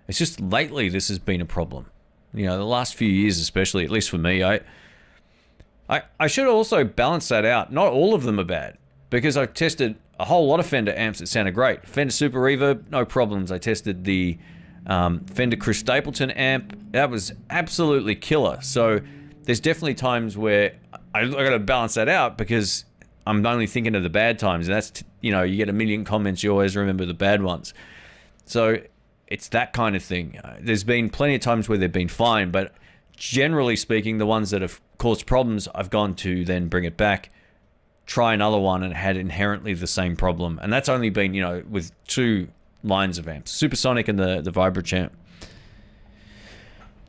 It's just lately this has been a problem. You know, the last few years especially, at least for me. I should also balance that out. Not all of them are bad, because I've tested a whole lot of Fender amps that sounded great. Fender Super Reverb, no problems. I tested the Fender Chris Stapleton amp. That was absolutely killer. So there's definitely times where I got to balance that out, because I'm only thinking of the bad times. And that's, you know, you get a million comments, you always remember the bad ones. So it's that kind of thing. There's been plenty of times where they've been fine, but generally speaking, the ones that have caused problems, I've gone to then bring it back, try another one, and it had inherently the same problem. And that's only been, you know, with 2 lines of amps, Supersonic and the Vibro champ.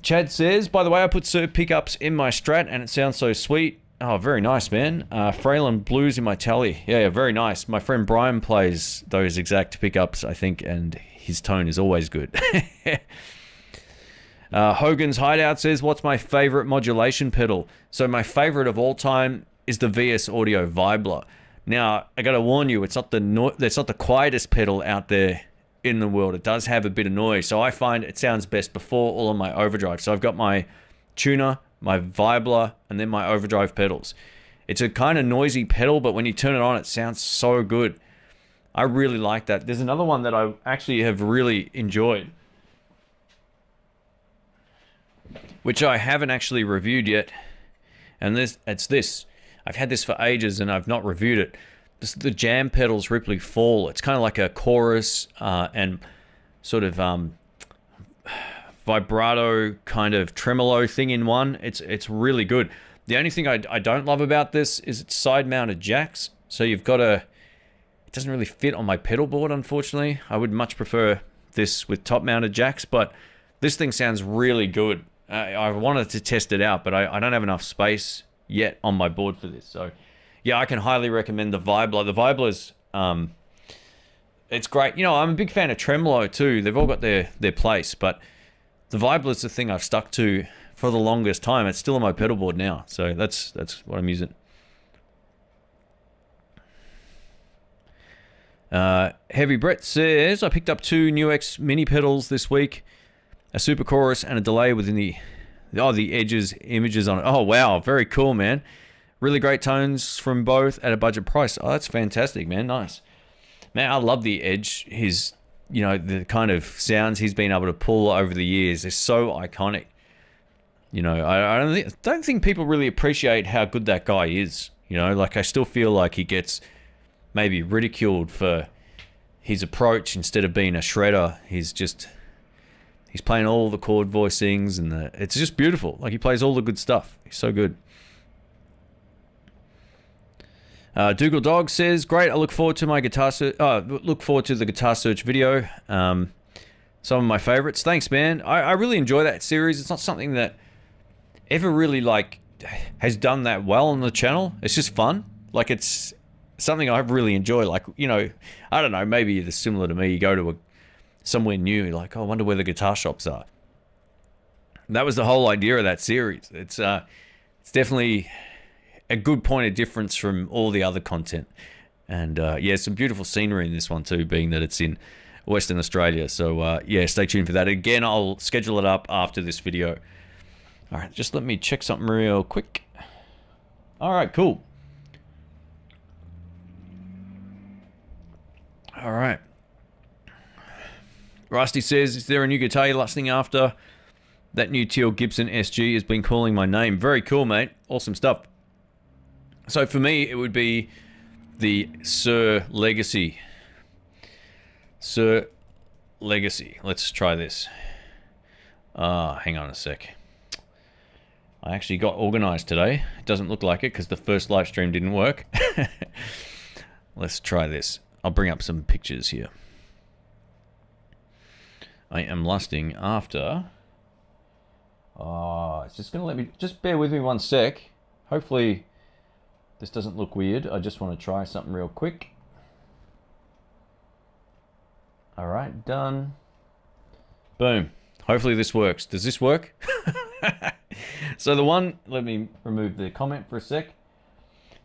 Chad says, by the way, I put Suhr pickups in my Strat and it sounds so sweet. Oh, very nice, man. Frail and Blues in my Tele. Yeah, very nice. My friend Brian plays those exact pickups, I think, and his tone is always good. Hogan's Hideout says, what's my favorite modulation pedal? So my favorite of all time is the VS Audio Vibler. Now, I gotta warn you, it's not the quietest pedal out there in the world. It does have a bit of noise, so I find it sounds best before all of my overdrive. So I've got my tuner, my Vibler, and then my overdrive pedals. It's a kind of noisy pedal, but when you turn it on, it sounds so good. I really like that. There's another one that I actually have really enjoyed, which I haven't actually reviewed yet, and it's this. I've had this for ages and I've not reviewed it. This is the Jam Pedals Ripley Fall. It's kind of like a chorus and sort of vibrato kind of tremolo thing in one. It's really good. The only thing I don't love about this is it's side-mounted jacks, so you've got to... It doesn't really fit on my pedal board, unfortunately. I would much prefer this with top-mounted jacks, but this thing sounds really good. I wanted to test it out, but I don't have enough space yet on my board for this. So, yeah, I can highly recommend the Vibler. The Vibler's, it's great. You know, I'm a big fan of tremolo too. They've all got their place, but the Vibler's the thing I've stuck to for the longest time. It's still on my pedal board now, so that's what I'm using. Heavy Brett says, I picked up 2 NuX mini pedals this week, a super chorus and a delay within the edges images on it. Oh wow, very cool, man. Really great tones from both at a budget price. Oh, that's fantastic, man. Nice, man. I love the Edge. His, you know, the kind of sounds he's been able to pull over the years is so iconic. You know, I don't think people really appreciate how good that guy is. You know, like I still feel like he gets maybe ridiculed for his approach instead of being a shredder. He's playing all the chord voicings and it's just beautiful. Like he plays all the good stuff. He's so good. Dougal Dog says, great. I look forward to my look forward to the guitar search video. Some of my favorites. Thanks, man. I really enjoy that series. It's not something that ever really like has done that well on the channel. It's just fun. Like it's something I really enjoy. Like, you know, I don't know, maybe it's similar to me. You go to somewhere new, you're like, oh, I wonder where the guitar shops are. That was the whole idea of that series. It's definitely a good point of difference from all the other content. And yeah, some beautiful scenery in this one too, being that it's in Western Australia. So yeah, stay tuned for that. Again, I'll schedule it up after this video. All right, just let me check something real quick. All right, cool. All right. Rusty says, is there a new guitar you're lusting after? That new teal Gibson SG has been calling my name. Very cool, mate. Awesome stuff. So for me, it would be the Suhr Legacy. Suhr Legacy. Let's try this. Hang on a sec. I actually got organized today. It doesn't look like it because the first live stream didn't work. Let's try this. I'll bring up some pictures here. I am lusting after... it's just going to let me... Just bear with me one sec. Hopefully this doesn't look weird. I just want to try something real quick. All right, done. Boom. Hopefully this works. Does this work? So the one... Let me remove the comment for a sec.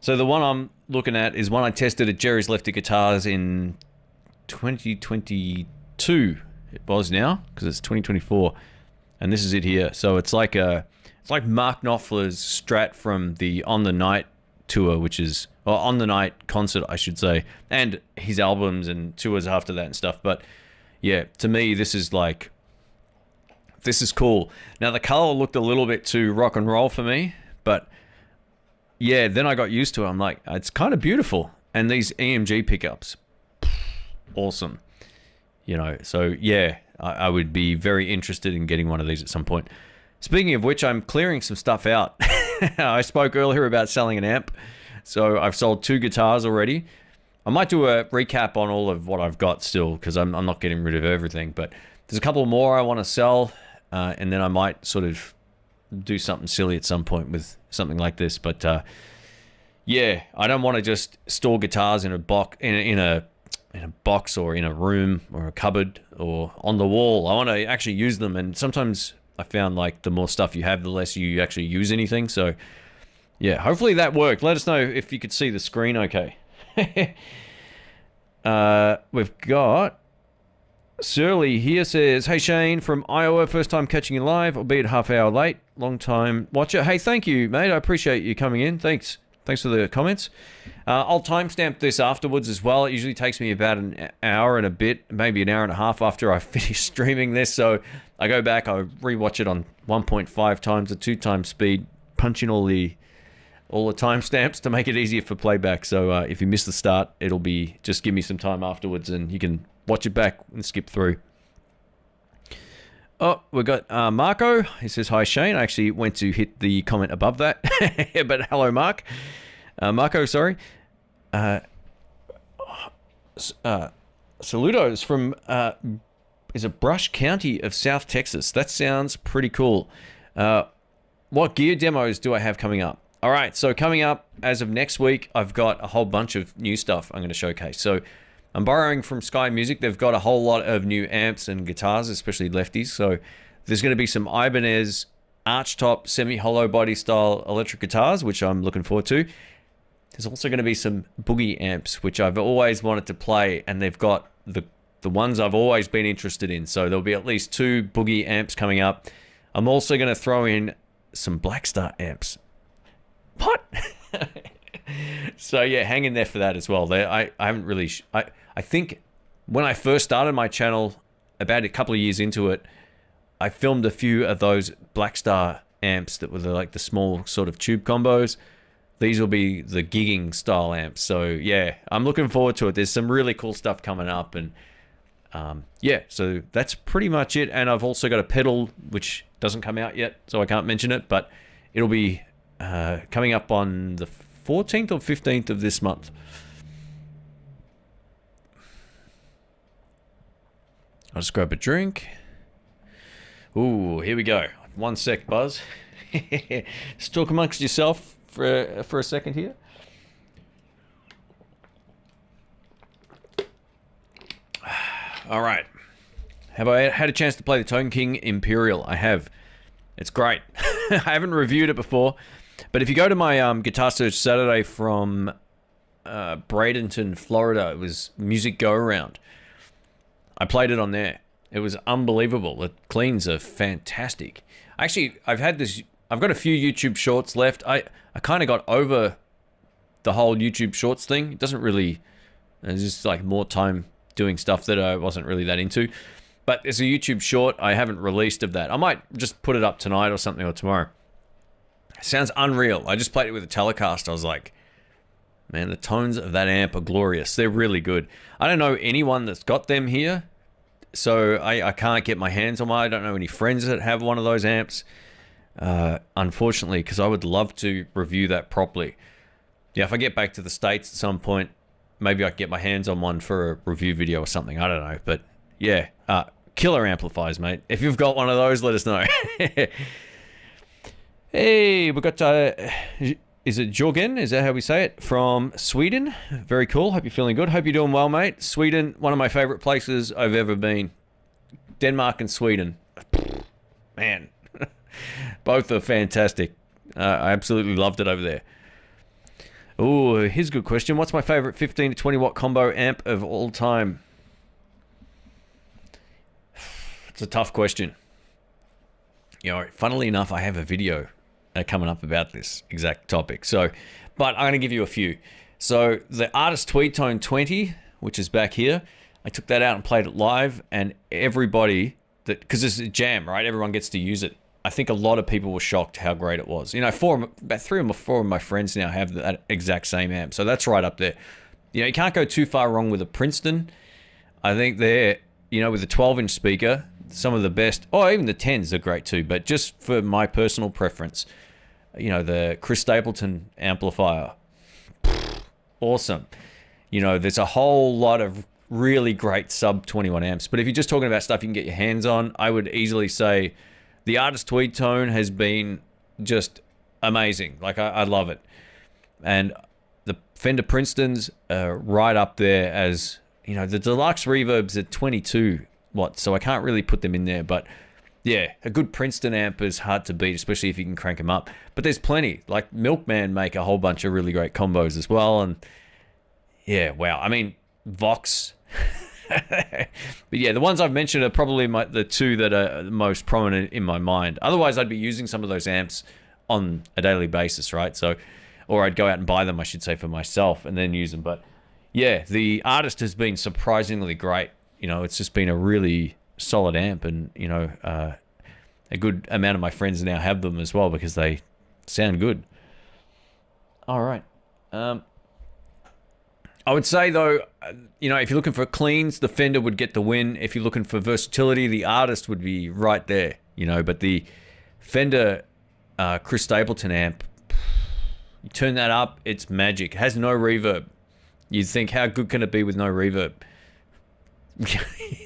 So the one I'm looking at is one I tested at Jerry's Lefty Guitars in 2022. It was now, because it's 2024. And this is it here. So it's like Mark Knopfler's Strat from the On the Night tour, which is... Or On the Night concert, I should say. And his albums and tours after that and stuff. But yeah, to me, this is like... This is cool. Now, the color looked a little bit too rock and roll for me. But yeah, then I got used to it. I'm like, it's kind of beautiful. And these EMG pickups, awesome. You know, so yeah, I would be very interested in getting one of these at some point. Speaking of which, I'm clearing some stuff out. I spoke earlier about selling an amp. So I've sold 2 guitars already. I might do a recap on all of what I've got still, because I'm not getting rid of everything. But there's a couple more I want to sell, and then I might sort of do something silly at some point with something like this. But yeah, I don't want to just store guitars in a box, in a box or in a room or a cupboard or on the wall. I want to actually use them, and sometimes I found like the more stuff you have, the less you actually use anything. So yeah, hopefully that worked. Let us know if you could see the screen okay. We've got Surly here says, hey Shane from Iowa, first time catching you live, albeit half hour late, long time watcher. Hey, thank you, mate. I appreciate you coming in. Thanks for the comments. I'll timestamp this afterwards as well. It usually takes me about an hour and a bit, maybe an hour and a half after I finish streaming this. So I go back, I rewatch it on 1.5 times the 2 times speed, punch in all the timestamps to make it easier for playback. So if you miss the start, it'll be just give me some time afterwards and you can watch it back and skip through. Oh, we've got Marco. He says, hi, Shane. I actually went to hit the comment above that. But hello, Mark. Marco, sorry. Saludos from, is it Brush County of South Texas? That sounds pretty cool. What gear demos do I have coming up? All right, so coming up as of next week, I've got a whole bunch of new stuff I'm going to showcase. So I'm borrowing from Sky Music. They've got a whole lot of new amps and guitars, especially lefties. So there's going to be some Ibanez archtop semi-hollow body style electric guitars, which I'm looking forward to. There's also going to be some boogie amps, which I've always wanted to play, and they've got the ones I've always been interested in. So there'll be at least 2 boogie amps coming up. I'm also going to throw in some Blackstar amps. What? So yeah, hang in there for that as well. I haven't really... I think when I first started my channel, about a couple of years into it, I filmed a few of those Blackstar amps that were like the small sort of tube combos. These will be the gigging style amps. So yeah, I'm looking forward to it. There's some really cool stuff coming up, and yeah, so that's pretty much it. And I've also got a pedal which doesn't come out yet, so I can't mention it, but it'll be coming up on the 14th or 15th of this month. I'll just grab a drink. Ooh, here we go. One sec, Buzz. Just talk amongst yourself for a second here. All right. Have I had a chance to play the Tone King Imperial? I have. It's great. I haven't reviewed it before, but if you go to my Guitar Search Saturday from Bradenton, Florida, it was Music Go Around. I played it on there. It was unbelievable. The cleans are fantastic. Actually, I've got a few YouTube shorts left. I kind of got over the whole YouTube shorts thing. It doesn't really, there's just like more time doing stuff that I wasn't really that into. But there's a YouTube short I haven't released of that. I might just put it up tonight or something, or tomorrow. It sounds unreal. I just played it with a Telecaster. I was like, man, the tones of that amp are glorious. They're really good. I don't know anyone that's got them here, so I can't get my hands on one. I don't know any friends that have one of those amps, unfortunately, because I would love to review that properly. Yeah, if I get back to the States at some point, maybe I can get my hands on one for a review video or something. I don't know, but yeah, killer amplifiers, mate. If you've got one of those, let us know. Hey, we got, is it Jorgen? Is that how we say it? From Sweden. Very cool. Hope you're feeling good. Hope you're doing well, mate. Sweden, one of my favorite places I've ever been. Denmark and Sweden. Man, both are fantastic. I absolutely loved it over there. Oh, here's a good question. What's my favorite 15 to 20 watt combo amp of all time? It's a tough question. You know, funnily enough, I have a video coming up about this exact topic. So, but I'm going to give you a few. So the Artist Tweed Tone 20, which is back here, I took that out and played it live, and everybody that, because it's a jam, right? Everyone gets to use it. I think a lot of people were shocked how great it was. You know, about 3 or 4 of my friends now have that exact same amp. So that's right up there. You know, you can't go too far wrong with a Princeton. I think they're, you know, with a 12-inch speaker, some of the best, oh, even the 10s are great too, but just for my personal preference, you know, the Chris Stapleton amplifier, awesome. You know, there's a whole lot of really great sub 21 amps, but if you're just talking about stuff you can get your hands on, I would easily say the Artist Tweed Tone has been just amazing. Like, I love it. And the Fender Princetons are right up there as, you know, the deluxe reverbs at 22 watts, so I can't really put them in there, but yeah, a good Princeton amp is hard to beat, especially if you can crank them up. But there's plenty. Like Milkman make a whole bunch of really great combos as well, and yeah, wow. I mean, Vox. But yeah, the ones I've mentioned are probably the two that are the most prominent in my mind. Otherwise, I'd be using some of those amps on a daily basis, right? So, or I'd go out and buy them, I should say, for myself and then use them. But yeah, the Artist has been surprisingly great. You know, it's just been a really solid amp, and, you know, a good amount of my friends now have them as well because they sound good. All right. I would say, though, you know, if you're looking for cleans, the Fender would get the win. If you're looking for versatility, the Artist would be right there, you know. But the Fender Chris Stapleton amp, you turn that up, it's magic. It has no reverb. You'd think, how good can it be with no reverb?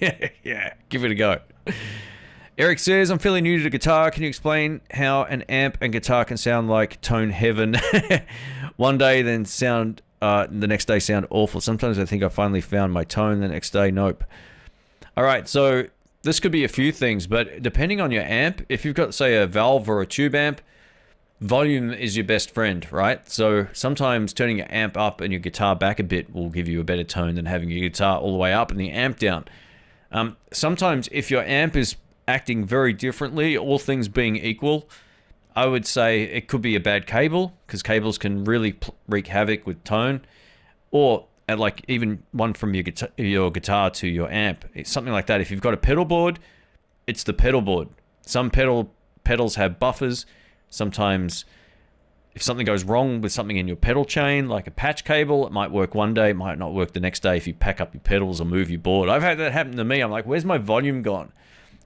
yeah, give it a go. Eric says, I'm fairly new to the guitar. Can you explain how an amp and guitar can sound like tone heaven? One day, then sound... the next day sound awful. Sometimes I think I finally found my tone. The next day, nope. All right, so this could be a few things, but depending on your amp, if you've got, say, a valve or a tube amp, volume is your best friend, right? So sometimes turning your amp up and your guitar back a bit will give you a better tone than having your guitar all the way up and the amp down. Sometimes if your amp is acting very differently, all things being equal, I would say it could be a bad cable, because cables can really wreak havoc with tone, or like even one from your guitar to your amp. It's something like that. If you've got a pedal board, it's the pedal board. Some pedals have buffers. Sometimes if something goes wrong with something in your pedal chain, like a patch cable, it might work one day, it might not work the next day if you pack up your pedals or move your board. I've had that happen to me. I'm like, where's my volume gone?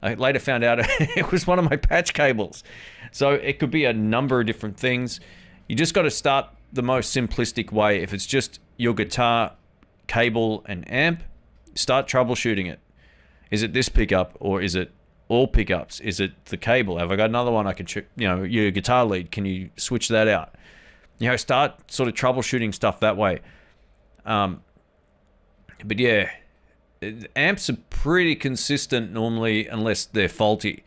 I later found out it was one of my patch cables. So it could be a number of different things. You just got to start the most simplistic way. If it's just your guitar, cable, and amp, start troubleshooting it. Is it this pickup, or is it all pickups? Is it the cable? Have I got another one I can check? You know, your guitar lead, can you switch that out? You know, start sort of troubleshooting stuff that way. But yeah, amps are pretty consistent normally, unless they're faulty.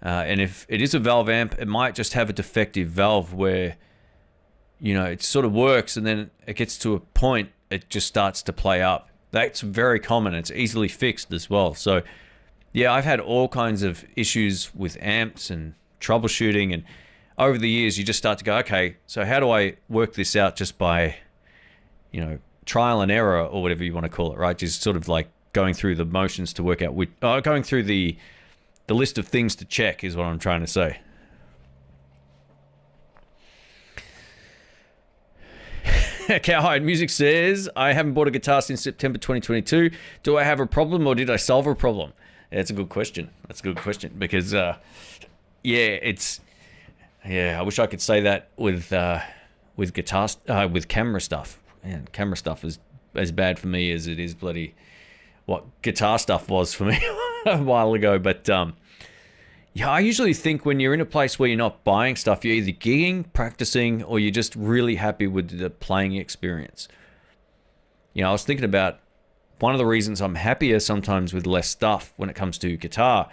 And if it is a valve amp, it might just have a defective valve where, you know, it sort of works and then it gets to a point, it just starts to play up. That's very common. It's easily fixed as well. So yeah, I've had all kinds of issues with amps and troubleshooting, and over the years you just start to go, okay, so how do I work this out just by, you know, trial and error, or whatever you want to call it, right? Just sort of like going through the motions to work out which, going through the list of things to check is what I'm trying to say. Cowhide Music says, I haven't bought a guitar since September 2022. Do I have a problem, or did I solve a problem? Yeah, that's a good question. That's a good question, because yeah, I wish I could say that with guitar, with camera stuff. Man, camera stuff is as bad for me as it is bloody what guitar stuff was for me a while ago. But yeah, I usually think when you're in a place where you're not buying stuff, you're either gigging, practicing, or you're just really happy with the playing experience. You know, I was thinking about one of the reasons I'm happier sometimes with less stuff when it comes to guitar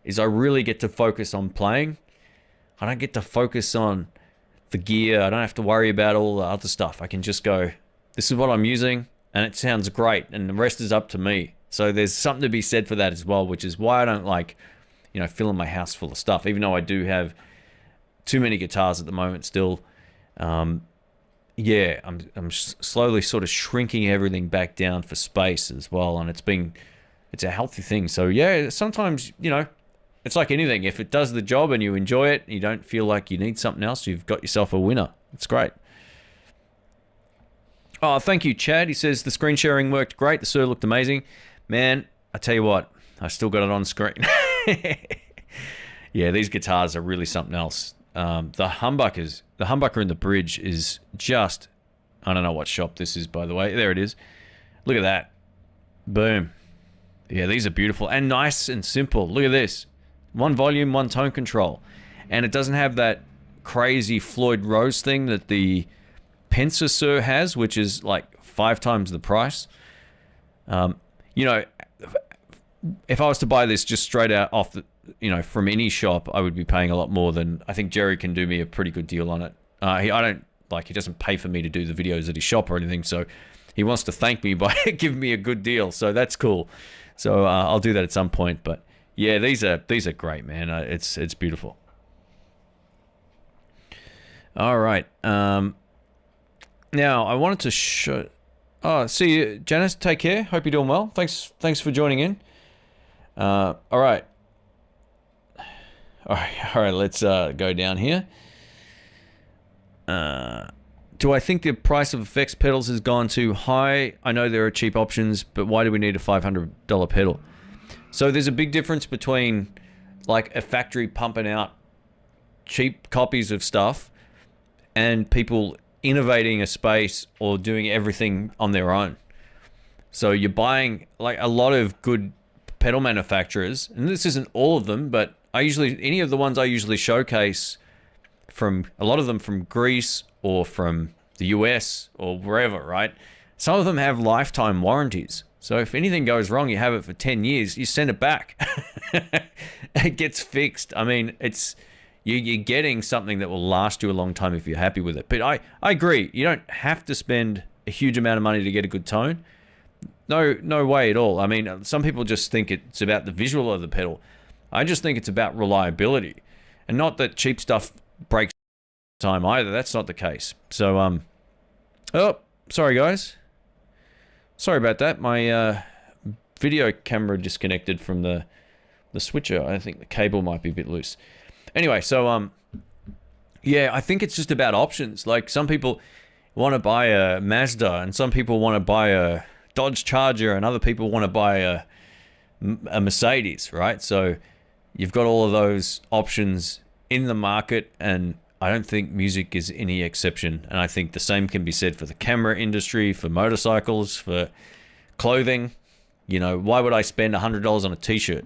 is I really get to focus on playing. I don't get to focus on the gear. I don't have to worry about all the other stuff. I can just go, this is what I'm using, and it sounds great, and the rest is up to me. So there's something to be said for that as well, which is why I don't like, you know, filling my house full of stuff, even though I do have too many guitars at the moment still. Yeah, I'm slowly sort of shrinking everything back down for space as well, and it's a healthy thing. So yeah, sometimes, you know, it's like anything. If it does the job and you enjoy it, you don't feel like you need something else, you've got yourself a winner. It's great. Oh, thank you, Chad. He says the screen sharing worked great. The Suhr looked amazing. Man, I tell you what, I still got it on screen. Yeah, these guitars are really something else. The humbucker in the bridge is just, I don't know what shop this is, by the way. There it is. Look at that. Boom. Yeah, these are beautiful and nice and simple. Look at this. One volume, one tone control. And it doesn't have that crazy Floyd Rose thing that the Pensa Suhr has, which is like 5 times the price. You know, if I was to buy this just straight out off the, you know, from any shop, I would be paying a lot more than, I think Jerry can do me a pretty good deal on it. He doesn't pay for me to do the videos at his shop or anything, so he wants to thank me by giving me a good deal, so that's cool. So I'll do that at some point. But yeah, these are great, man. It's beautiful. All right. Now I wanted to show. Oh, see you, Janice. Take care. Hope you're doing well. Thanks for joining in. All right. All right. Let's go down here. Do I think the price of effects pedals has gone too high? I know there are cheap options, but why do we need a $500 pedal? So there's a big difference between like a factory pumping out cheap copies of stuff and people innovating a space or doing everything on their own. So you're buying like a lot of good pedal manufacturers, and this isn't all of them, but any of the ones I usually showcase, from a lot of them from Greece or from the US or wherever, right? Some of them have lifetime warranties. So if anything goes wrong, you have it for 10 years, you send it back. It gets fixed. I mean, you're getting something that will last you a long time if you're happy with it. But I agree. You don't have to spend a huge amount of money to get a good tone. No way at all. I mean, some people just think it's about the visual of the pedal. I just think it's about reliability. And not that cheap stuff breaks time either. That's not the case. So, oh, sorry guys. Sorry about that. My video camera disconnected from the switcher. I think the cable might be a bit loose. Anyway, so yeah, I think it's just about options. Like some people want to buy a Mazda, and some people want to buy a Dodge Charger, and other people want to buy a Mercedes, right? So you've got all of those options in the market, and I don't think music is any exception. And I think the same can be said for the camera industry, for motorcycles, for clothing. You know, why would I spend $100 on a t-shirt?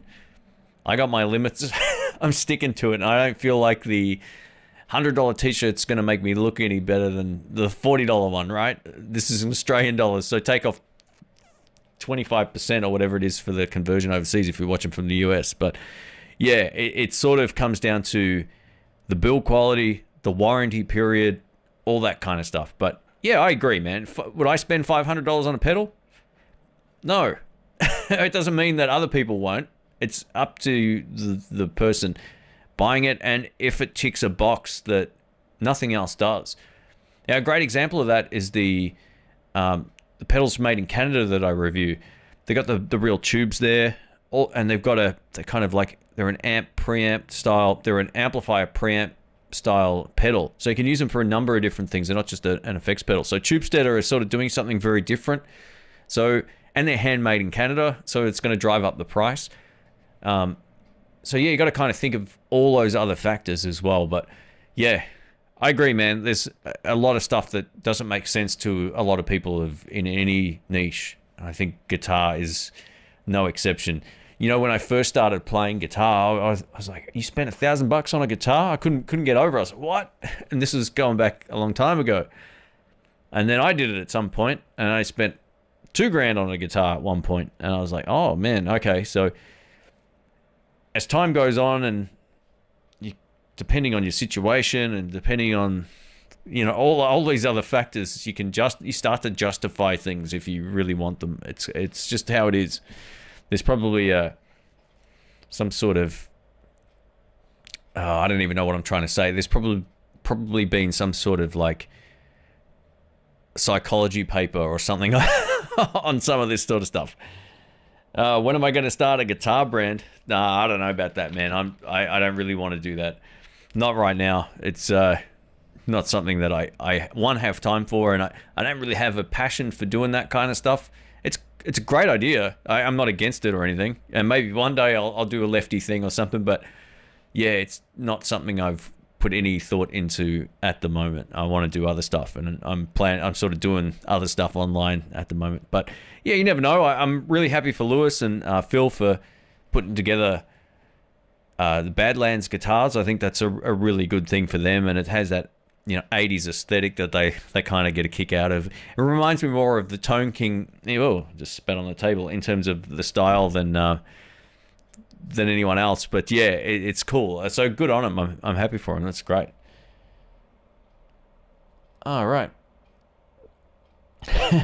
I got my limits. I'm sticking to it, and I don't feel like the $100 t-shirt's going to make me look any better than the $40 one, right? This is in Australian dollars, so take off 25% or whatever it is for the conversion overseas if you're watching from the US. But yeah, it sort of comes down to the build quality, the warranty period, all that kind of stuff. But yeah, I agree, man. Would I spend $500 on a pedal? No. It doesn't mean that other people won't. It's up to the person buying it, and if it ticks a box that nothing else does. Now, a great example of that is the pedals made in Canada that I review. They got the real tubes there, and they've got they're kind of like, they're an amp preamp style. They're an amplifier preamp style pedal, so you can use them for a number of different things. They're not just an effects pedal. So Tubesteader is sort of doing something very different. So, and they're handmade in Canada, so it's going to drive up the price. So yeah, you got to kind of think of all those other factors as well. But yeah, I agree, man. There's a lot of stuff that doesn't make sense to a lot of people in any niche. I think guitar is no exception. You know, when I first started playing guitar, I was like, "You spent $1,000 on a guitar?" I couldn't get over it. I was like, "What?" And this is going back a long time ago. And then I did it at some point, and I spent $2,000 on a guitar at one point, and I was like, "Oh man, okay." So as time goes on, and depending on your situation, and depending on, you know, all these other factors, you start to justify things if you really want them. It's just how it is. There's probably some sort of I don't even know what I'm trying to say. There's probably been some sort of like psychology paper or something on some of this sort of stuff. When am I going to start a guitar brand? Nah, I don't know about that, man. I don't really want to do that. Not right now. It's not something that I have time for, and I don't really have a passion for doing that kind of stuff. It's a great idea. I'm not against it or anything, and maybe one day I'll do a lefty thing or something. But yeah, it's not something I've put any thought into at the moment. I want to do other stuff, and I'm sort of doing other stuff online at the moment. But yeah, you never know. I'm really happy for Lewis and Phil for putting together the Badlands guitars. I think that's a really good thing for them, and it has that, you know, 80s aesthetic that they kind of get a kick out of. It reminds me more of the Tone King. Oh, just spat on the table in terms of the style than anyone else. But yeah, it's cool. So good on him. I'm happy for him. That's great. All right.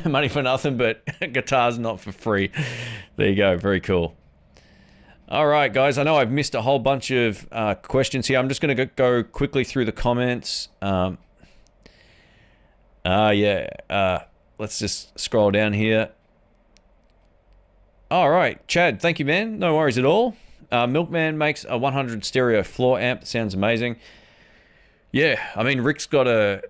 Money for nothing, but guitars not for free. There you go. Very cool. All right, guys. I know I've missed a whole bunch of questions here. I'm just going to go quickly through the comments. Let's just scroll down here. All right, Chad. Thank you, man. No worries at all. Milkman makes a 100 stereo floor amp. Sounds amazing. Yeah, I mean, Rick's got I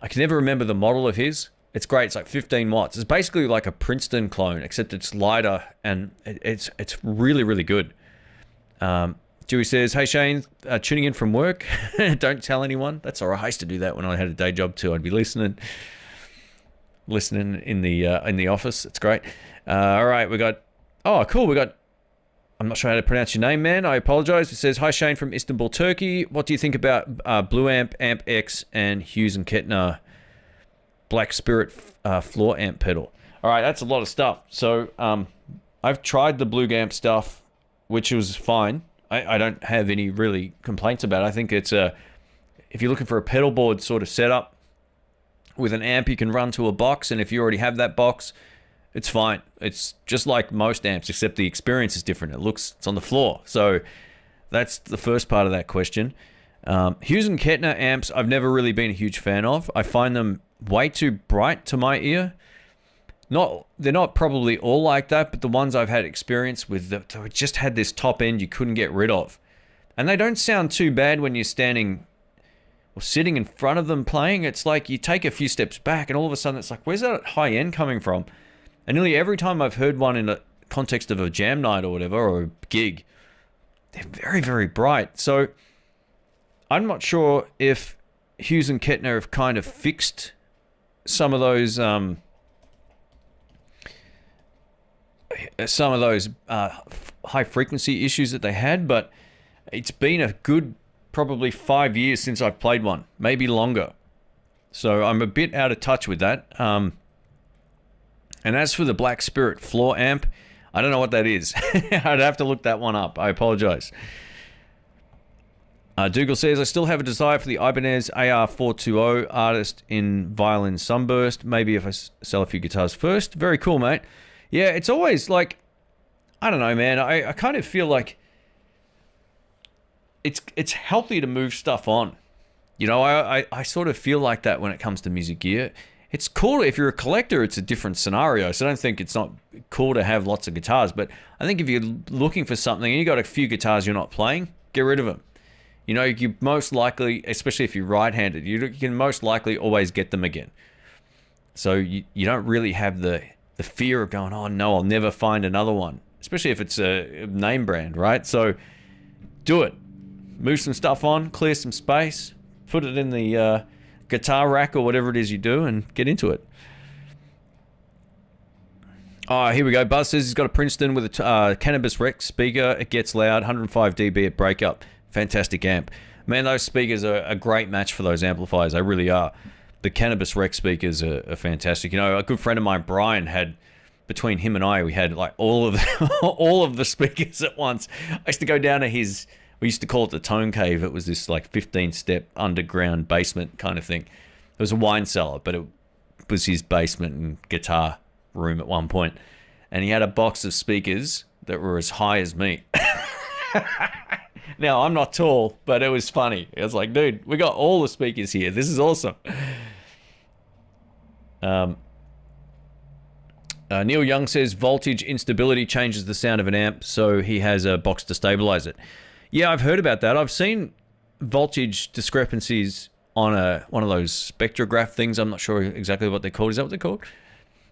can never remember the model of his. It's great. It's like 15 watts. It's basically like a Princeton clone, except it's lighter, and it's really, really good. Dewey says, "Hey Shane, tuning in from work. Don't tell anyone." That's all right. I used to do that when I had a day job too. I'd be listening in the office. It's great. All right, we got. Oh, cool. We got. I'm not sure how to pronounce your name, man. I apologize. It says, "Hi Shane from Istanbul, Turkey. What do you think about Blue Amp, Amp X, and Hughes and Kettner Black Spirit floor amp pedal?" All right, that's a lot of stuff. So I've tried the Blue Amp stuff, which was fine. I don't have any really complaints about it. I think it's if you're looking for a pedal board sort of setup with an amp you can run to a box, and if you already have that box, it's fine. It's just like most amps, except the experience is different. It's on the floor. So that's the first part of that question. Hughes and Kettner amps, I've never really been a huge fan of. I find them way too bright to my ear. They're not probably all like that, but the ones I've had experience with, they just had this top end you couldn't get rid of. And they don't sound too bad when you're standing or sitting in front of them playing. It's like you take a few steps back and all of a sudden it's like, where's that high end coming from? And nearly every time I've heard one in a context of a jam night or whatever, or a gig, they're very, very bright. So I'm not sure if Hughes and Kettner have kind of fixed some of those high frequency issues that they had, but it's been a good probably 5 years since I've played one, maybe longer. So I'm a bit out of touch with that. And as for the Black Spirit floor amp, I don't know what that is. I'd have to look that one up. I apologize. Dougal says, I still have a desire for the Ibanez AR420 Artist in Violin Sunburst. Maybe if I sell a few guitars first. Very cool, mate. Yeah, it's always like, I don't know, man. I kind of feel like it's healthy to move stuff on. You know, I sort of feel like that when it comes to music gear. It's cool. If you're a collector, it's a different scenario. So I don't think it's not cool to have lots of guitars. But I think if you're looking for something and you got a few guitars you're not playing, get rid of them. You know, you most likely, especially if you're right-handed, you can most likely always get them again. So you don't really have the fear of going, oh no, I'll never find another one. Especially if it's a name brand, right? So do it. Move some stuff on, clear some space, put it in the guitar rack or whatever it is you do, and get into it. Oh, here we go. Buzz says he's got a Princeton with a Canabis Rex speaker. It gets loud, 105 dB at breakup. Fantastic amp. Man, those speakers are a great match for those amplifiers. They really are. The Canabis Rex speakers are fantastic. You know, a good friend of mine, Brian, had, between him and I, we had like all of the speakers at once. I used to go down to his, we used to call it the Tone Cave. It was this like 15-step underground basement kind of thing. It was a wine cellar, but it was his basement and guitar room at one point. And he had a box of speakers that were as high as me. Now, I'm not tall, but it was funny. It was like, dude, we got all the speakers here. This is awesome. Neil Young says voltage instability changes the sound of an amp, so he has a box to stabilize it. Yeah, I've heard about that. I've seen voltage discrepancies on one of those spectrograph things. I'm not sure exactly what they're called. Is that what they're called?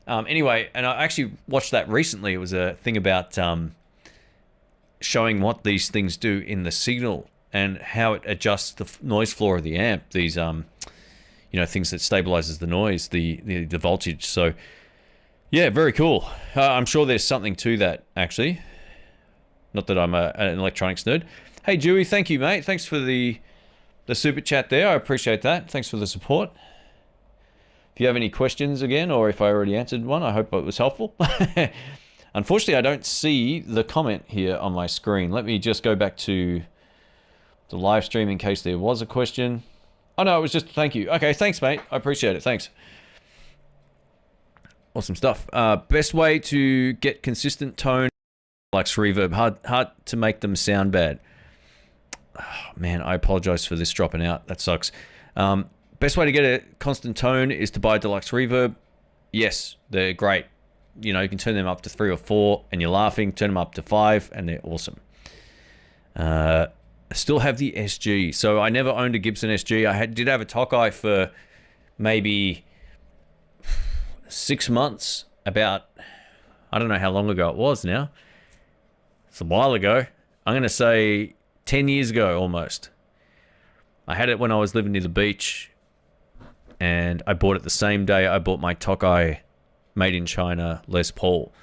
Anyway, and I actually watched that recently. It was a thing about showing what these things do in the signal and how it adjusts the noise floor of the amp. These, you know, things that stabilizes the noise, the voltage. So, yeah, very cool. I'm sure there's something to that, actually. Not that I'm an electronics nerd. Hey, Dewey, thank you, mate. Thanks for the super chat there. I appreciate that. Thanks for the support. If you have any questions again, or if I already answered one, I hope it was helpful. Unfortunately, I don't see the comment here on my screen. Let me just go back to the live stream in case there was a question. Oh, no, it was just thank you. Okay, thanks, mate. I appreciate it. Thanks. Awesome stuff. Best way to get consistent tone, like reverb. Hard to make them sound bad. Oh, man, I apologize for this dropping out. That sucks. Best way to get a constant tone is to buy deluxe reverb. Yes, they're great. You know, you can turn them up to 3 or 4 and you're laughing. Turn them up to 5 and they're awesome. I still have the SG. So I never owned a Gibson SG. I did have a Tokai for maybe 6 months. About, I don't know how long ago it was now. It's a while ago. I'm going to say 10 years ago almost. I had it when I was living near the beach. And I bought it the same day I bought my Tokai made in China Les Paul.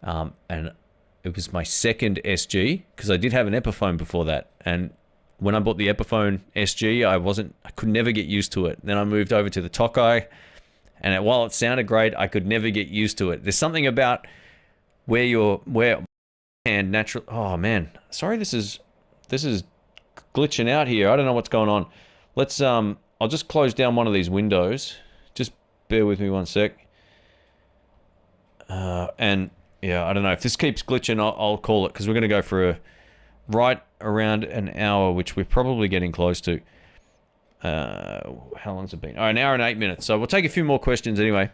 And it was my second SG, because I did have an Epiphone before that. And when I bought the Epiphone SG, I could never get used to it. Then I moved over to the Tokai, and while it sounded great, I could never get used to it. There's something about where and natural. Oh man, sorry, this is glitching out here. I don't know what's going on. Let's I'll just close down one of these windows. Just bear with me one sec. And yeah, I don't know if this keeps glitching. I'll call it, because we're going to go for right around an hour, which we're probably getting close to. How long's it been? All right, an hour and 8 minutes. So we'll take a few more questions anyway,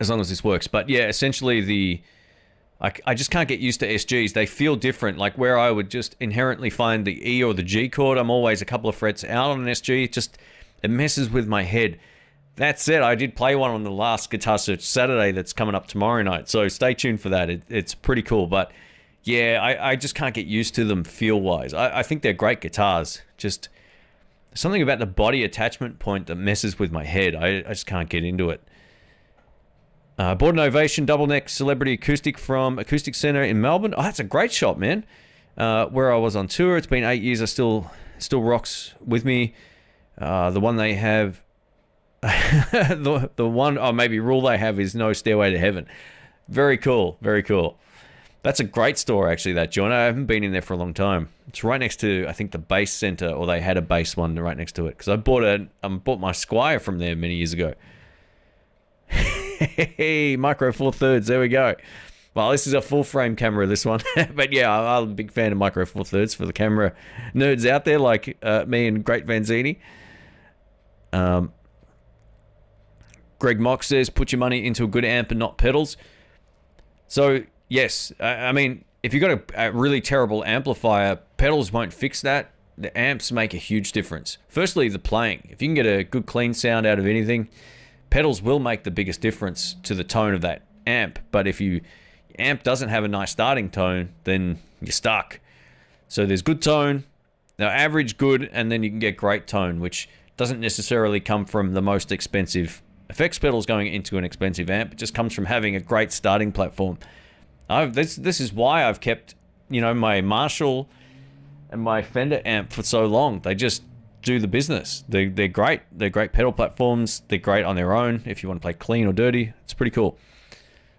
as long as this works. But yeah, essentially I just can't get used to SGs. They feel different. Like where I would just inherently find the E or the G chord, I'm always a couple of frets out on an SG. It messes with my head. That said, I did play one on the last Guitar Search Saturday that's coming up tomorrow night, so stay tuned for that. It's pretty cool, but yeah, I just can't get used to them feel-wise. I think they're great guitars. Just something about the body attachment point that messes with my head. I just can't get into it. Bought an Ovation double neck celebrity acoustic from Acoustic Centre in Melbourne. Oh, that's a great shop, man. Where I was on tour. It's been 8 years. I still rocks with me. The one they have, the one, maybe rule they have is No Stairway to Heaven. Very cool, very cool. That's a great store, actually, that joint. I haven't been in there for a long time. It's right next to, I think, the bass center, or they had a bass one right next to it. Because I bought my Squire from there many years ago. Hey, Micro Four Thirds, there we go. Well, this is a full frame camera, this one. But yeah, I'm a big fan of Micro Four Thirds for the camera nerds out there like me and Great Vanzini. Greg Mock says, put your money into a good amp and not pedals. So, yes, I mean, if you've got a really terrible amplifier, pedals won't fix that. The amps make a huge difference. Firstly, the playing. If you can get a good clean sound out of anything, pedals will make the biggest difference to the tone of that amp. But if your amp doesn't have a nice starting tone, then you're stuck. So there's good tone, now average, good, and then you can get great tone, which doesn't necessarily come from the most expensive effects pedals going into an expensive amp. It just comes from having a great starting platform. This is why I've kept, my Marshall and my Fender amp for so long. They just do the business. They're great. They're great pedal platforms. They're great on their own. If you want to play clean or dirty, it's pretty cool.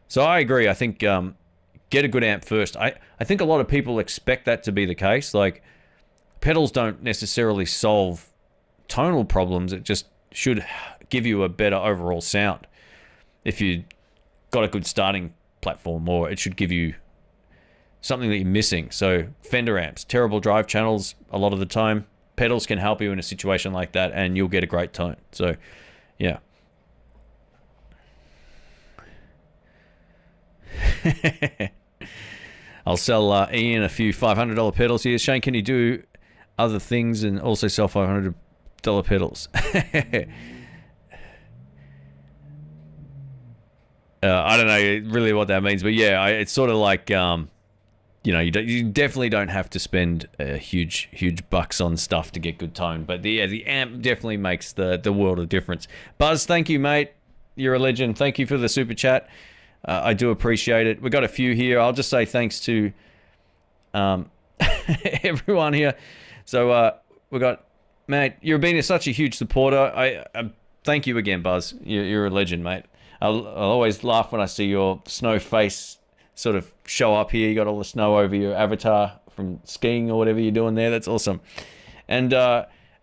So I agree. I think get a good amp first. I think a lot of people expect that to be the case. Like, pedals don't necessarily solve tonal problems. It just should give you a better overall sound. If you got a good starting platform, or it should give you something that you're missing. So Fender amps, terrible drive channels a lot of the time. Pedals can help you in a situation like that, and you'll get a great tone. So, yeah. I'll sell Ian a few $500 pedals here. Shane, can you do other things and also sell $500 pedals? I don't know really what that means, but yeah, it's sort of like, you definitely don't have to spend huge bucks on stuff to get good tone. But the amp definitely makes the world of difference. Buzz, thank you, mate. You're a legend. Thank you for the super chat. I do appreciate it. We got a few here. I'll just say thanks to everyone here. So we got, mate, you've been such a huge supporter. I thank you again, Buzz. You're a legend, mate. I'll always laugh when I see your snow face sort of show up here. You got all the snow over your avatar from skiing or whatever you're doing there. That's awesome. And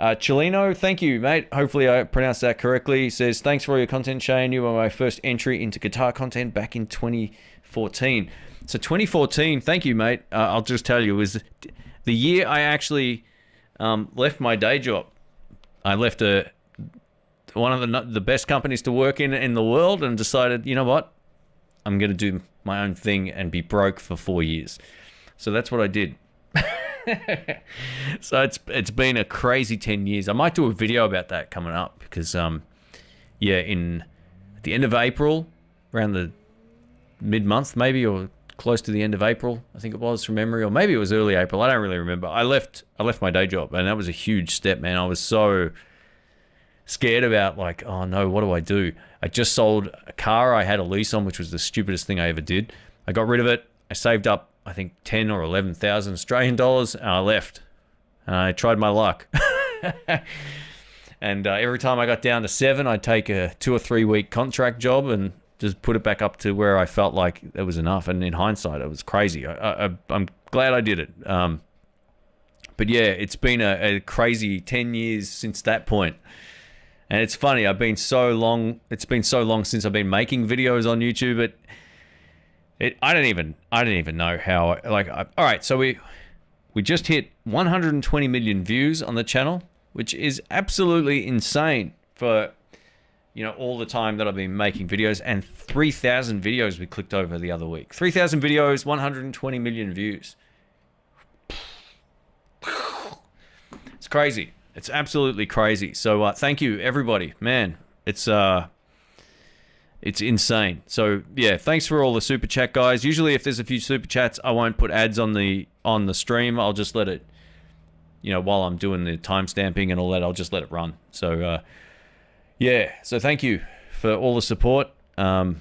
Chileno, thank you, mate. Hopefully I pronounced that correctly. He says, thanks for all your content, Shane. You were my first entry into guitar content back in 2014. So 2014, thank you, mate. I'll just tell you, it was the year I actually left my day job. I left one of the best companies to work in the world, and decided, you know what? I'm going to do my own thing and be broke for 4 years. So that's what I did. So it's been a crazy 10 years. I might do a video about that coming up, because at the end of April, around the mid-month maybe, or close to the end of April, I think it was from memory, or maybe it was early April. I don't really remember. I left my day job, and that was a huge step, man. I was so scared about, like, oh no, what do I do? I just sold a car I had a lease on, which was the stupidest thing I ever did. I got rid of it. I saved up, I think, 10 or 11,000 Australian dollars, and I left. And I tried my luck. And every time I got down to 7, I'd take a 2 or 3 week contract job and just put it back up to where I felt like it was enough. And in hindsight, it was crazy. I'm glad I did it. But yeah, it's been a crazy 10 years since that point. And it's funny, it's been so long since I've been making videos on YouTube. I don't even know how, all right, so we just hit 120 million views on the channel, which is absolutely insane for, all the time that I've been making videos, and 3,000 videos we clicked over the other week. 3,000 videos, 120 million views. It's crazy. It's absolutely crazy. So thank you, everybody. Man, it's insane. So yeah, thanks for all the super chat, guys. Usually if there's a few super chats, I won't put ads on the stream. I'll just let it, while I'm doing the timestamping and all that, I'll just let it run. So yeah, so thank you for all the support. Dougal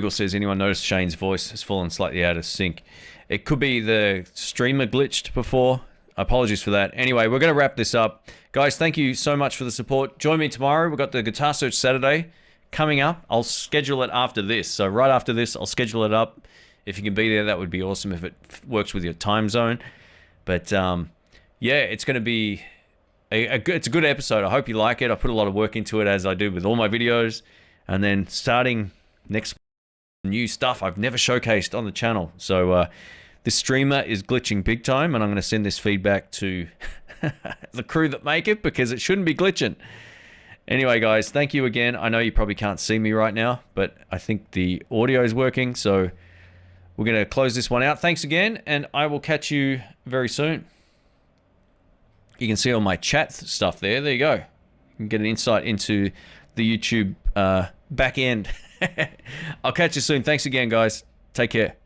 says, anyone notice Shane's voice has fallen slightly out of sync? It could be the streamer glitched before. Apologies for that. Anyway, we're going to wrap this up. Guys, thank you so much for the support. Join me tomorrow. We've got the Guitar Search Saturday coming up. I'll schedule it after this. So right after this, I'll schedule it up. If you can be there, that would be awesome if it works with your time zone. But yeah, it's going to be it's a good episode. I hope you like it. I put a lot of work into it, as I do with all my videos. And then starting next, new stuff I've never showcased on the channel. So this streamer is glitching big time, and I'm going to send this feedback to the crew that make it, because it shouldn't be glitching. Anyway, guys, thank you again. I know you probably can't see me right now, but I think the audio is working, so we're going to close this one out. Thanks again, and I will catch you very soon. You can see all my chat stuff there. There you go. You can get an insight into the YouTube back end. I'll catch you soon. Thanks again, guys. Take care.